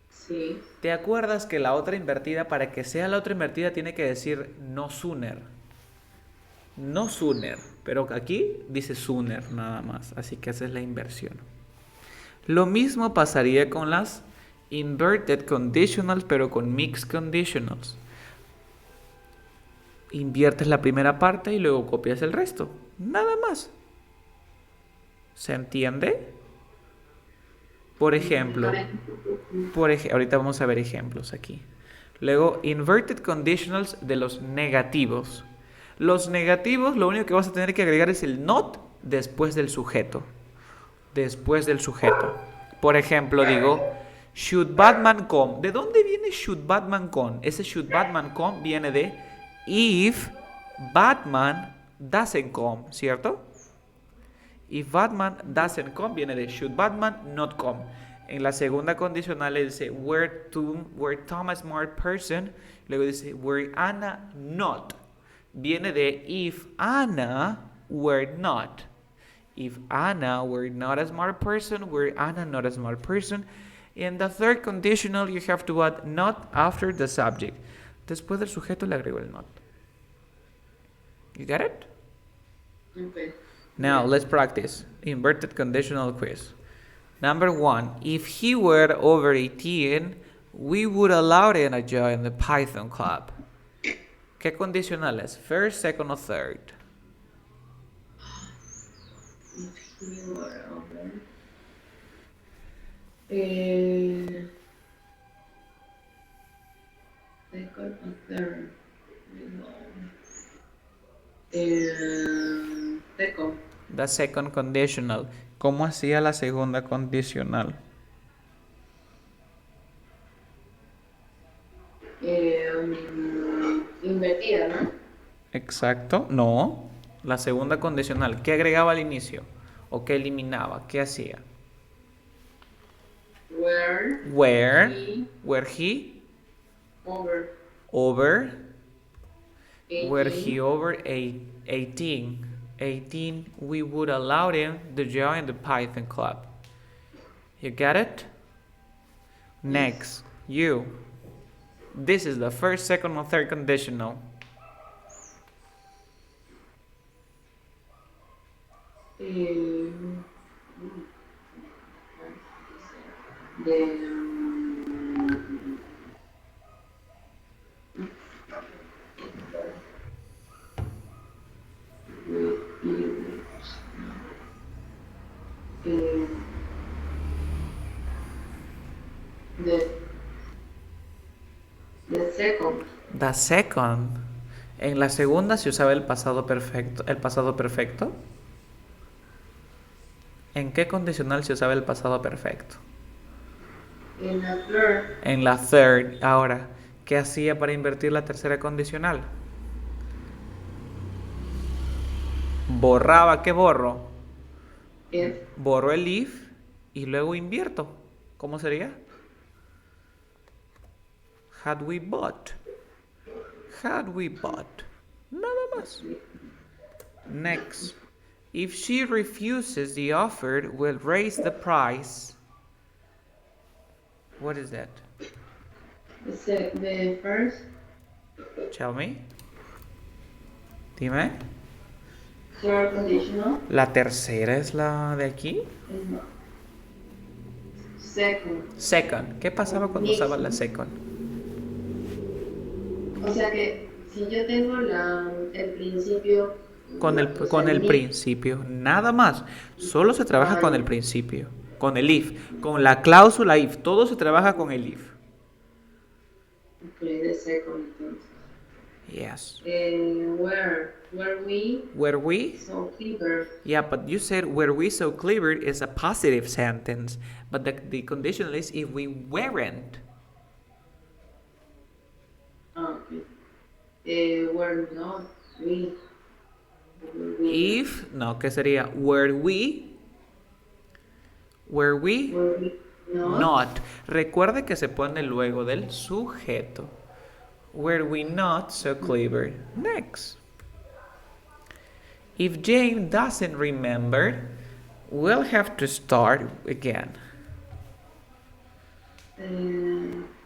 Sí. ¿Te acuerdas que la otra invertida, para que sea la otra invertida, tiene que decir no sooner? No sooner. Pero aquí dice sooner nada más. Así que esa es la inversión. Lo mismo pasaría con las inverted conditionals, pero con mixed conditionals. Inviertes la primera parte y luego copias el resto. Nada más. ¿Se entiende? Por ejemplo, ahorita vamos a ver ejemplos aquí. Luego, inverted conditionals de los negativos. Los negativos, lo único que vas a tener que agregar es el not después del sujeto. Después del sujeto. Por ejemplo, digo, should Batman come? ¿De dónde viene should Batman come? Ese should Batman come viene de if Batman doesn't come, ¿cierto? If Batman doesn't come viene de should Batman not come. En la segunda condicional le dice were Tom a smart person. Luego dice were Anna not. Viene de if Anna were not. If Anna were not a smart person, were Anna not a smart person. In the third conditional you have to add not after the subject. Después del sujeto le agrego el not. You got it? Okay. Now let's practice inverted conditional quiz. Number 1. If he were over 18, we would allow him to join the Python club. ¿Qué condicionales? First, second, or third? If you were over. Second or third. Second. The second conditional. ¿Cómo hacía la segunda condicional? Invertida, ¿no? Exacto. No. La segunda condicional. ¿Qué agregaba al inicio? ¿O qué eliminaba? ¿Qué hacía? Where Where he over over 18. Were he over 18? 18, we would allow him to join the Python club. You get it? Next, you. This is the first, second, or third conditional. The second. The second. En la segunda se usaba el pasado perfecto. ¿El pasado perfecto? ¿En qué condicional se usaba el pasado perfecto? En la third. En la third. Ahora, ¿qué hacía para invertir la tercera condicional? Borraba, ¿qué borro? If. Borro el if y luego invierto. ¿Cómo sería? Had we bought. Had we bought. Nada más. Next. If she refuses the offer, we'll raise the price. What is that? The first. Tell me. Dime. Third conditional. ¿La tercera es la de aquí? No. Second. Second. ¿Qué pasaba cuando usaba la second? O sea que si yo tengo el principio. Con el principio, nada más. Solo se trabaja con el principio. Con el if. Con la cláusula if. Todo se trabaja con el if. Okay, the second entonces. Yes. Were we? Were we? So clever. Yeah, but you said were we so clever is a positive sentence. But the conditional is if we weren't. Okay. Were not we? If, no, ¿qué sería? Were we? Were we? Were we not? Not. Recuerde que se pone luego del sujeto. Were we not so clever? Next. If Jane doesn't remember, we'll have to start again.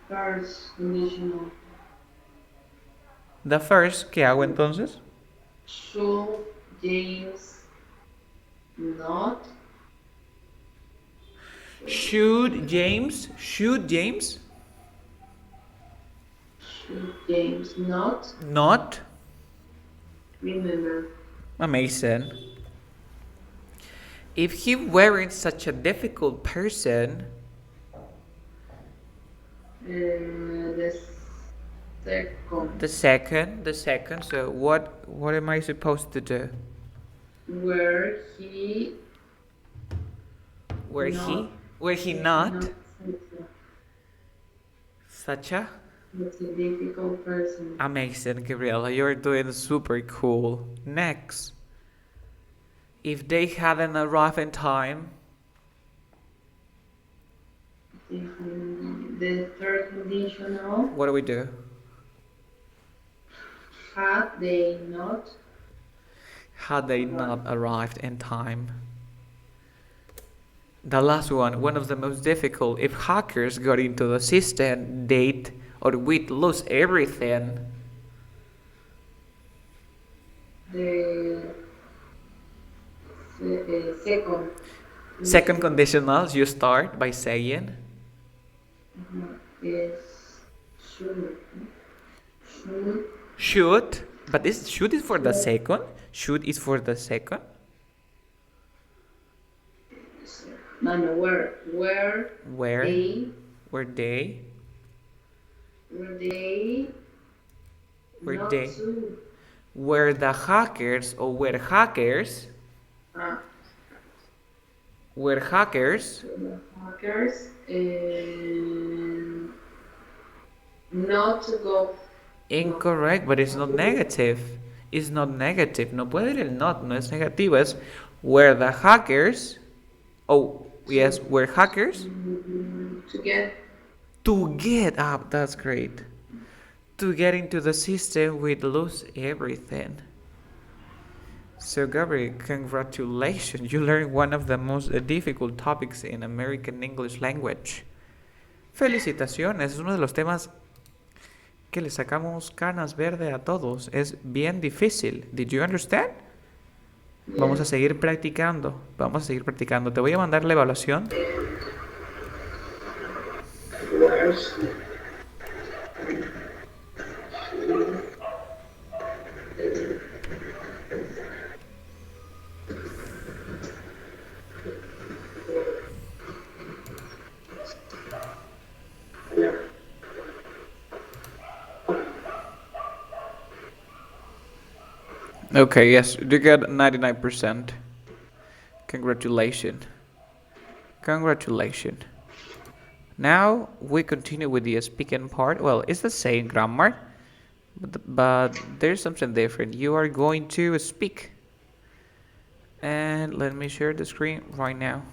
First conditional. The first, ¿qué hago entonces? Should James not? Should James? Should James? Should James not? Not? Remember. Amazing. If he weren't such a difficult person, the second. So what am I supposed to do? Were he not such a difficult person? Amazing, Gabriela. You're doing super cool. Next. If they hadn't arrived in time. The third conditional. What do we do? Had they not arrived in time. The last one of the most difficult. If hackers got into the system, they'd or we'd lose everything. The second conditional, you start by saying is should, but this should is for the second. Should is for the second. No, where they were the hackers or were hackers not to go. Incorrect, but it's not negative. It's not negative. No puede ir el not, no es negativo. Es were the hackers. Oh, yes, were hackers. To get up, that's great. To get into the system, we'd lose everything. So, Gabriel, congratulations. You learned one of the most difficult topics in American English language. Felicitaciones. Es uno de los temas que le sacamos canas verde a todos. Es bien difícil. Did you understand? Yeah. Vamos a seguir practicando. Te voy a mandar la evaluación. Okay, yes, you got 99%. Congratulations. Now we continue with the speaking part. Well, it's the same grammar, but there's something different. You are going to speak. And let me share the screen right now.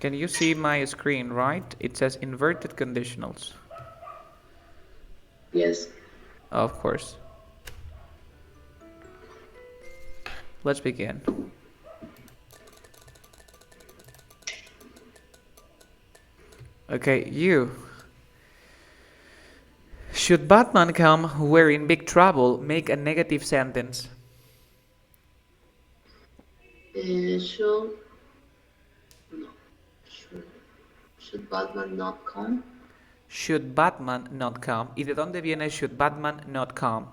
Can you see my screen, right? It says inverted conditionals. Yes. Of course. Let's begin. Okay, you. Should Batman come wearing big trouble, make a negative sentence. Should no. Should Batman not come? Should Batman not come? ¿Y de dónde viene should Batman not come?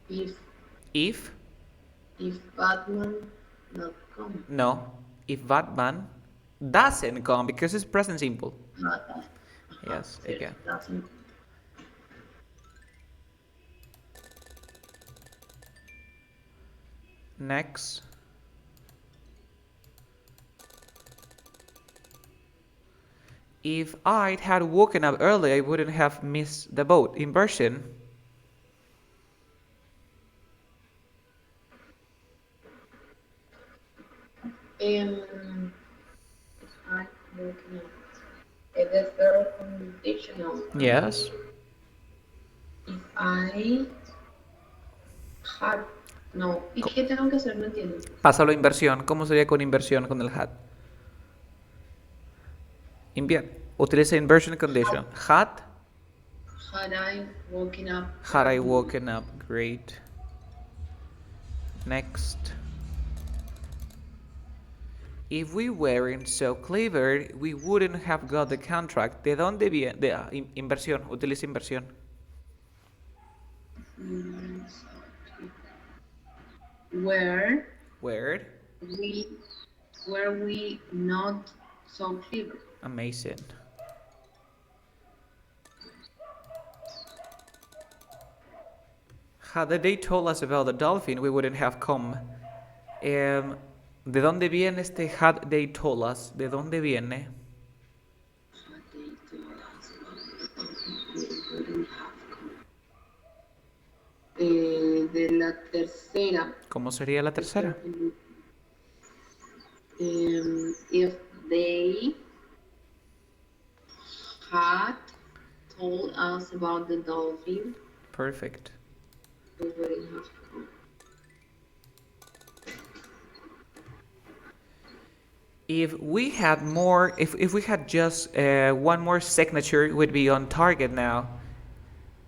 If If? Batman not come. No. If Batman doesn't come, because it's present simple. Yes, again. Doesn't. Next. If I had woken up early, I wouldn't have missed the boat. Inversion. The third conditional. Yes. If I had. No. ¿Y qué tengo que hacer? No entiendo. Pásalo a inversión. ¿Cómo sería con inversión con el had? Utiliza inversion condition. Had I woken up? Had I woken up? Great. Next. If we weren't so clever, we wouldn't have got the contract. ¿De dónde viene? De inversión. Utiliza inversión. Where Where? we not so clever? Amazing. Had they told us about the dolphin, we wouldn't have come. ¿De dónde viene este had they told us? ¿De dónde viene? De la tercera. ¿Cómo sería la tercera? If they had told us about the dolphin, Perfect. we wouldn't have to come. If we had more, if we had just one more signature, it would be on target now.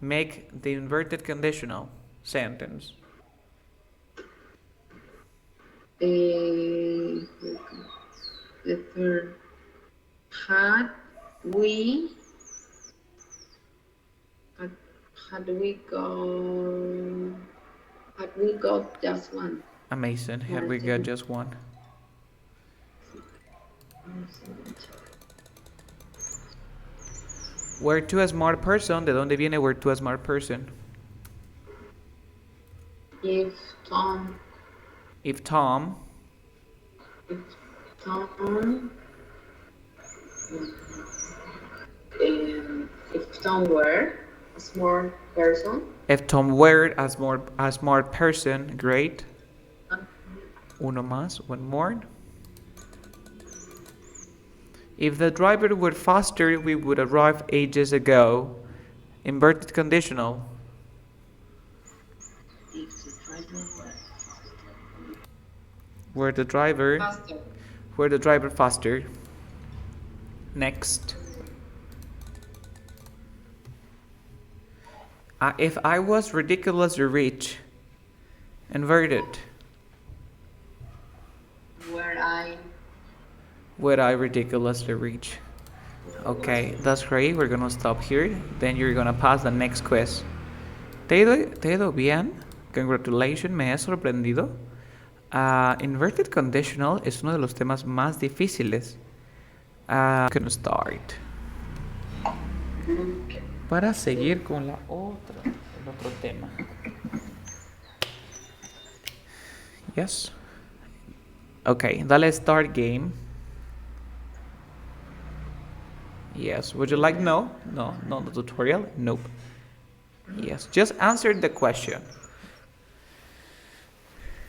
Make the inverted conditional sentence. The third. Had we got just one? Amazing. Had we got just one? We're to a smart person. ¿De dónde viene we're to a smart person? If Tom If Tom were a smart person, If Tom were a smart person, great. Uno más, one more. If the driver were faster, we would arrive ages ago. Inverted conditional. Were the driver faster. Next. If I was ridiculously rich. Inverted. Were I ridiculously rich. Okay, that's great. We're gonna stop here. Then you're gonna pass the next quiz. ¿Te ha ido bien? Congratulations, me he sorprendido. Inverted conditional es uno de los temas más difíciles. Gonna start. Para seguir con el otro tema. Yes. Okay, dale start game. Yes. Would you like no? No, not the tutorial. Nope. Yes. Just answer the question.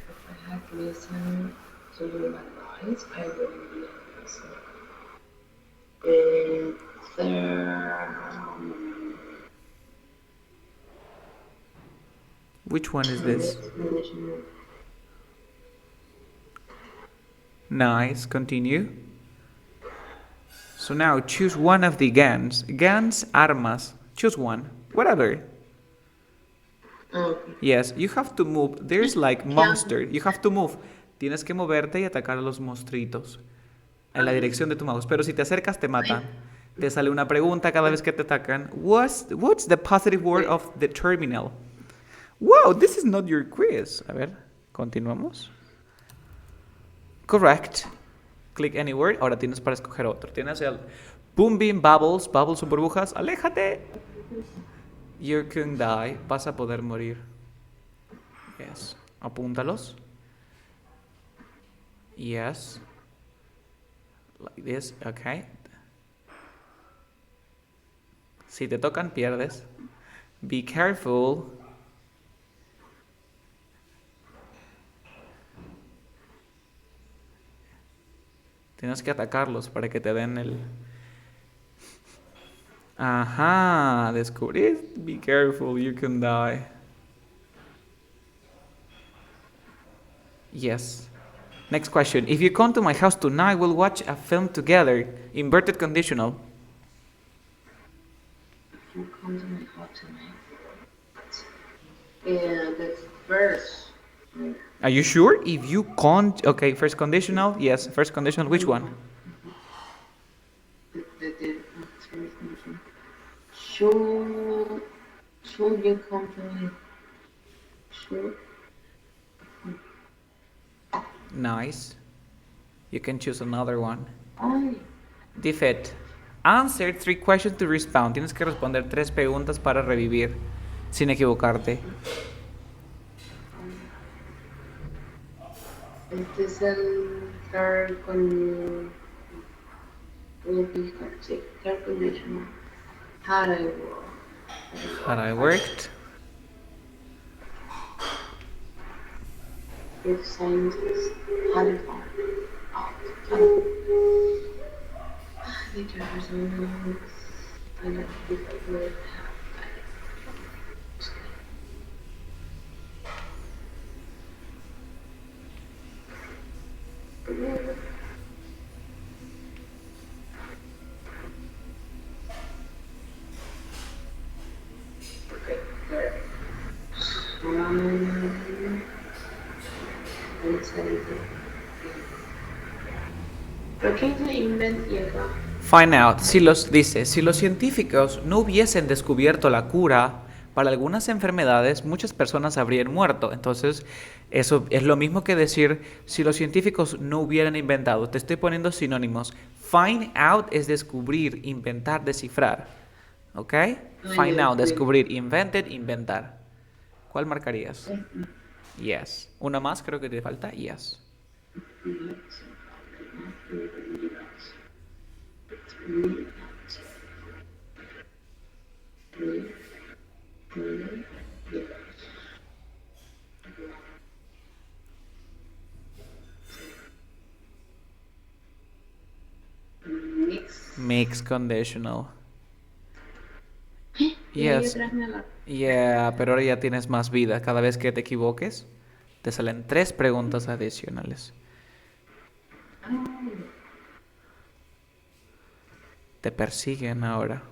if I had listened to your advice, I wouldn't be a person. Which one is this? Nice. Continue. So now choose one of the guns. Guns, armas. Choose one. Whatever. Okay. Yes, you have to move. There's like monster. You have to move. Tienes que moverte y atacar a los monstruitos en la dirección de tu mouse. Pero si te acercas, te matan. Te sale una pregunta cada vez que te atacan. What's the positive word of the terminal? Wow, this is not your quiz. A ver, continuamos. Correct. Click any word. Ahora tienes para escoger otro. Tienes el boom beam bubbles. Bubbles son burbujas. Aléjate. You can die. Vas a poder morir. Yes. Apúntalos. Yes. Like this. Okay. Si te tocan, pierdes. Be careful. Tienes que atacarlos para que te den el... Ajá, descubrir. Be careful, you can die. Yes. Next question. If you come to my house tonight, we'll watch a film together. Inverted conditional. If you come to my house tonight. Yeah, that's first. Are you sure? If you can't... Okay, first conditional. Yes, first conditional. Which one? Should you come to me? Should. Nice. You can choose another one. Ay. Defeat. Answer 3 questions to respawn. Tienes que responder 3 preguntas para revivir, sin equivocarte. Este es el third conditional. How I work. Had I worked? If scientists had it all. The drivers on I don't know if I would have. Okay, there. ¿Por qué se inventó acá? Find out. Si los científicos no hubiesen descubierto la cura para algunas enfermedades, muchas personas habrían muerto. Entonces, eso es lo mismo que decir si los científicos no hubieran inventado. Te estoy poniendo sinónimos. Find out es descubrir, inventar, descifrar. ¿Ok? Find out, descubrir, invented, inventar. ¿Cuál marcarías? Yes. Una más creo que te falta. Yes. Mix conditional. Yes. Yeah, pero ahora ya tienes más vida. Cada vez que te equivoques, te salen 3 preguntas adicionales. Te persiguen ahora.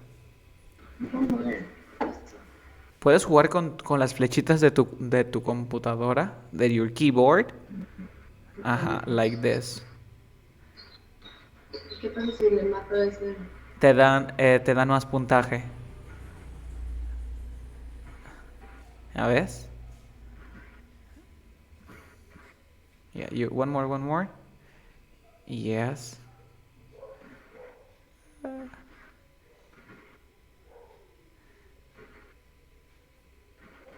Puedes jugar con las flechitas de tu computadora, de your keyboard. Ajá, like this. ¿Qué pasa si le mato a ese? Te dan más puntaje. ¿Ya ves? Yeah, one more. Yes.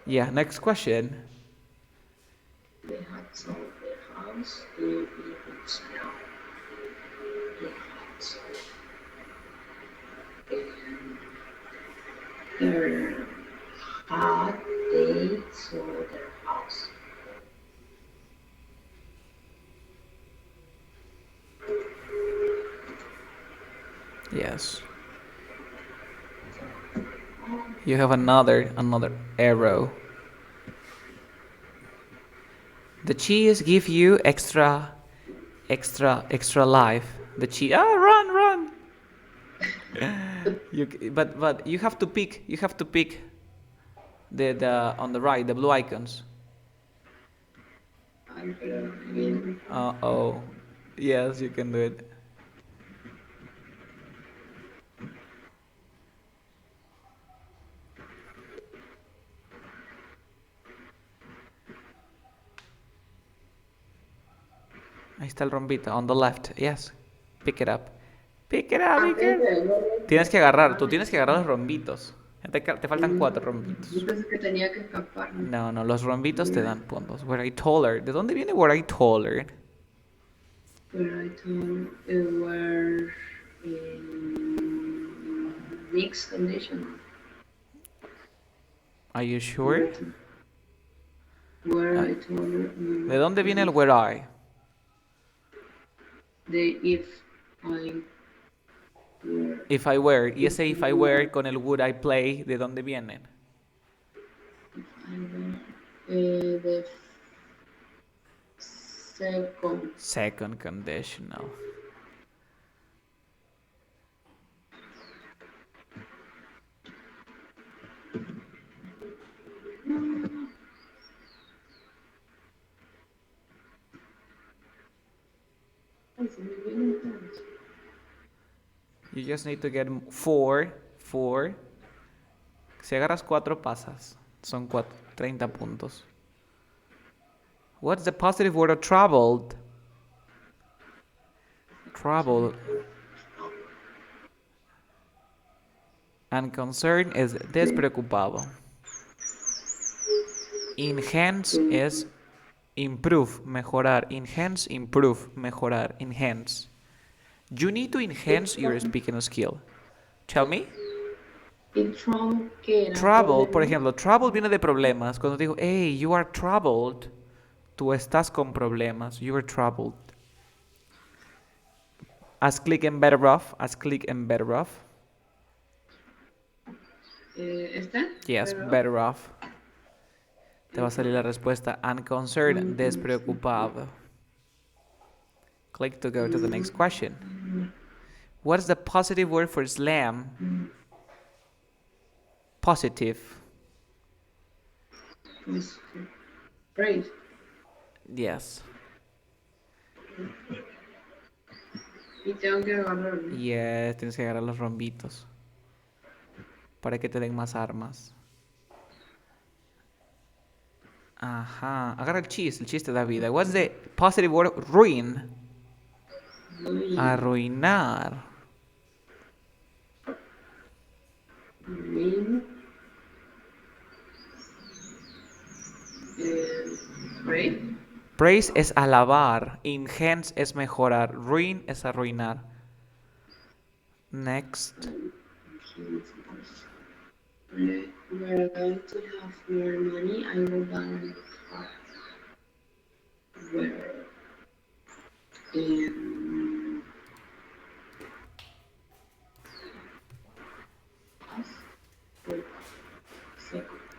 Yeah, next question. They had sold their house, they even smell their house. And their hot, they sold their house. Yes. You have another arrow. The cheese give you extra life. The cheese. Run! But you have to pick. You have to pick the on the right, the blue icons. Oh, yes, you can do it. Ahí está el rombito, on the left. Yes, pick it up. Pick it up, pick it up. Tienes que agarrar, tú tienes que agarrar los rombitos. Te faltan 4 rombitos. Yo pensé que tenía que escapar. No, no, los rombitos te dan puntos. Were I taller? ¿De dónde viene were I taller? Were I told were in mixed condition. Are you sure? Were I told. ¿De dónde viene el were I? De if I were. If I were. Y ese if I were con el would I play, ¿de dónde vienen? The second. Second conditional. You just need to get 4. Si agarras 4 pasas. Son 30 puntos. What's the positive word of troubled? Troubled. And concerned es despreocupado. Enhance es improve, mejorar. Enhance, improve, mejorar. Enhance. You need to enhance your speaking skill. Tell me. Trouble, por ejemplo, trouble viene de problemas. Cuando digo, hey, you are troubled, tú estás con problemas. You are troubled. As click and better off. As click and better off. ¿Esta? Yes, better off. Te va a salir la respuesta. Unconcerned, despreocupado. Click to go to the next question. What is the positive word for slam? Positive. Brave. Yes. Y tengo que agarrar. Yes, tienes que agarrar los rombitos. Para que te den más armas. Ajá. Agarra el chiste da vida. What's the positive word? Ruin. Arruinar. Ruin. Praise. Praise es alabar. Enhance es mejorar. Ruin es arruinar. Next. We're going to have more money. I will buy a car. Where?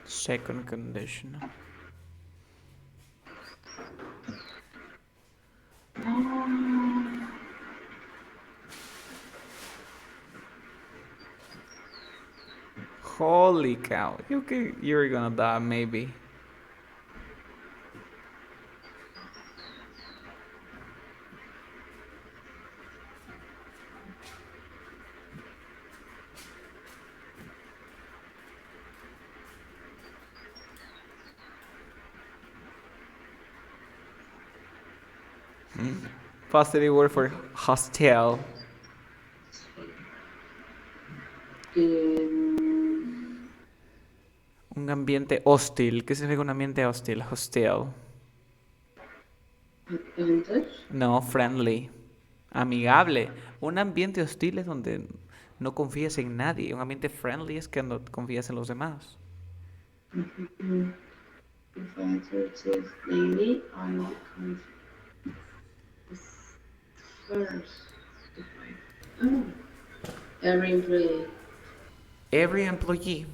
Second condition. Holy cow. You're gonna die maybe. Positive word for hostile. Un ambiente hostil. ¿Qué significa un ambiente hostil? Hostile. No, friendly. Amigable. Un ambiente hostil es donde no confías en nadie. Un ambiente friendly es que no confías en los demás. If answer says daily, I will come first. Every employee. Every employee.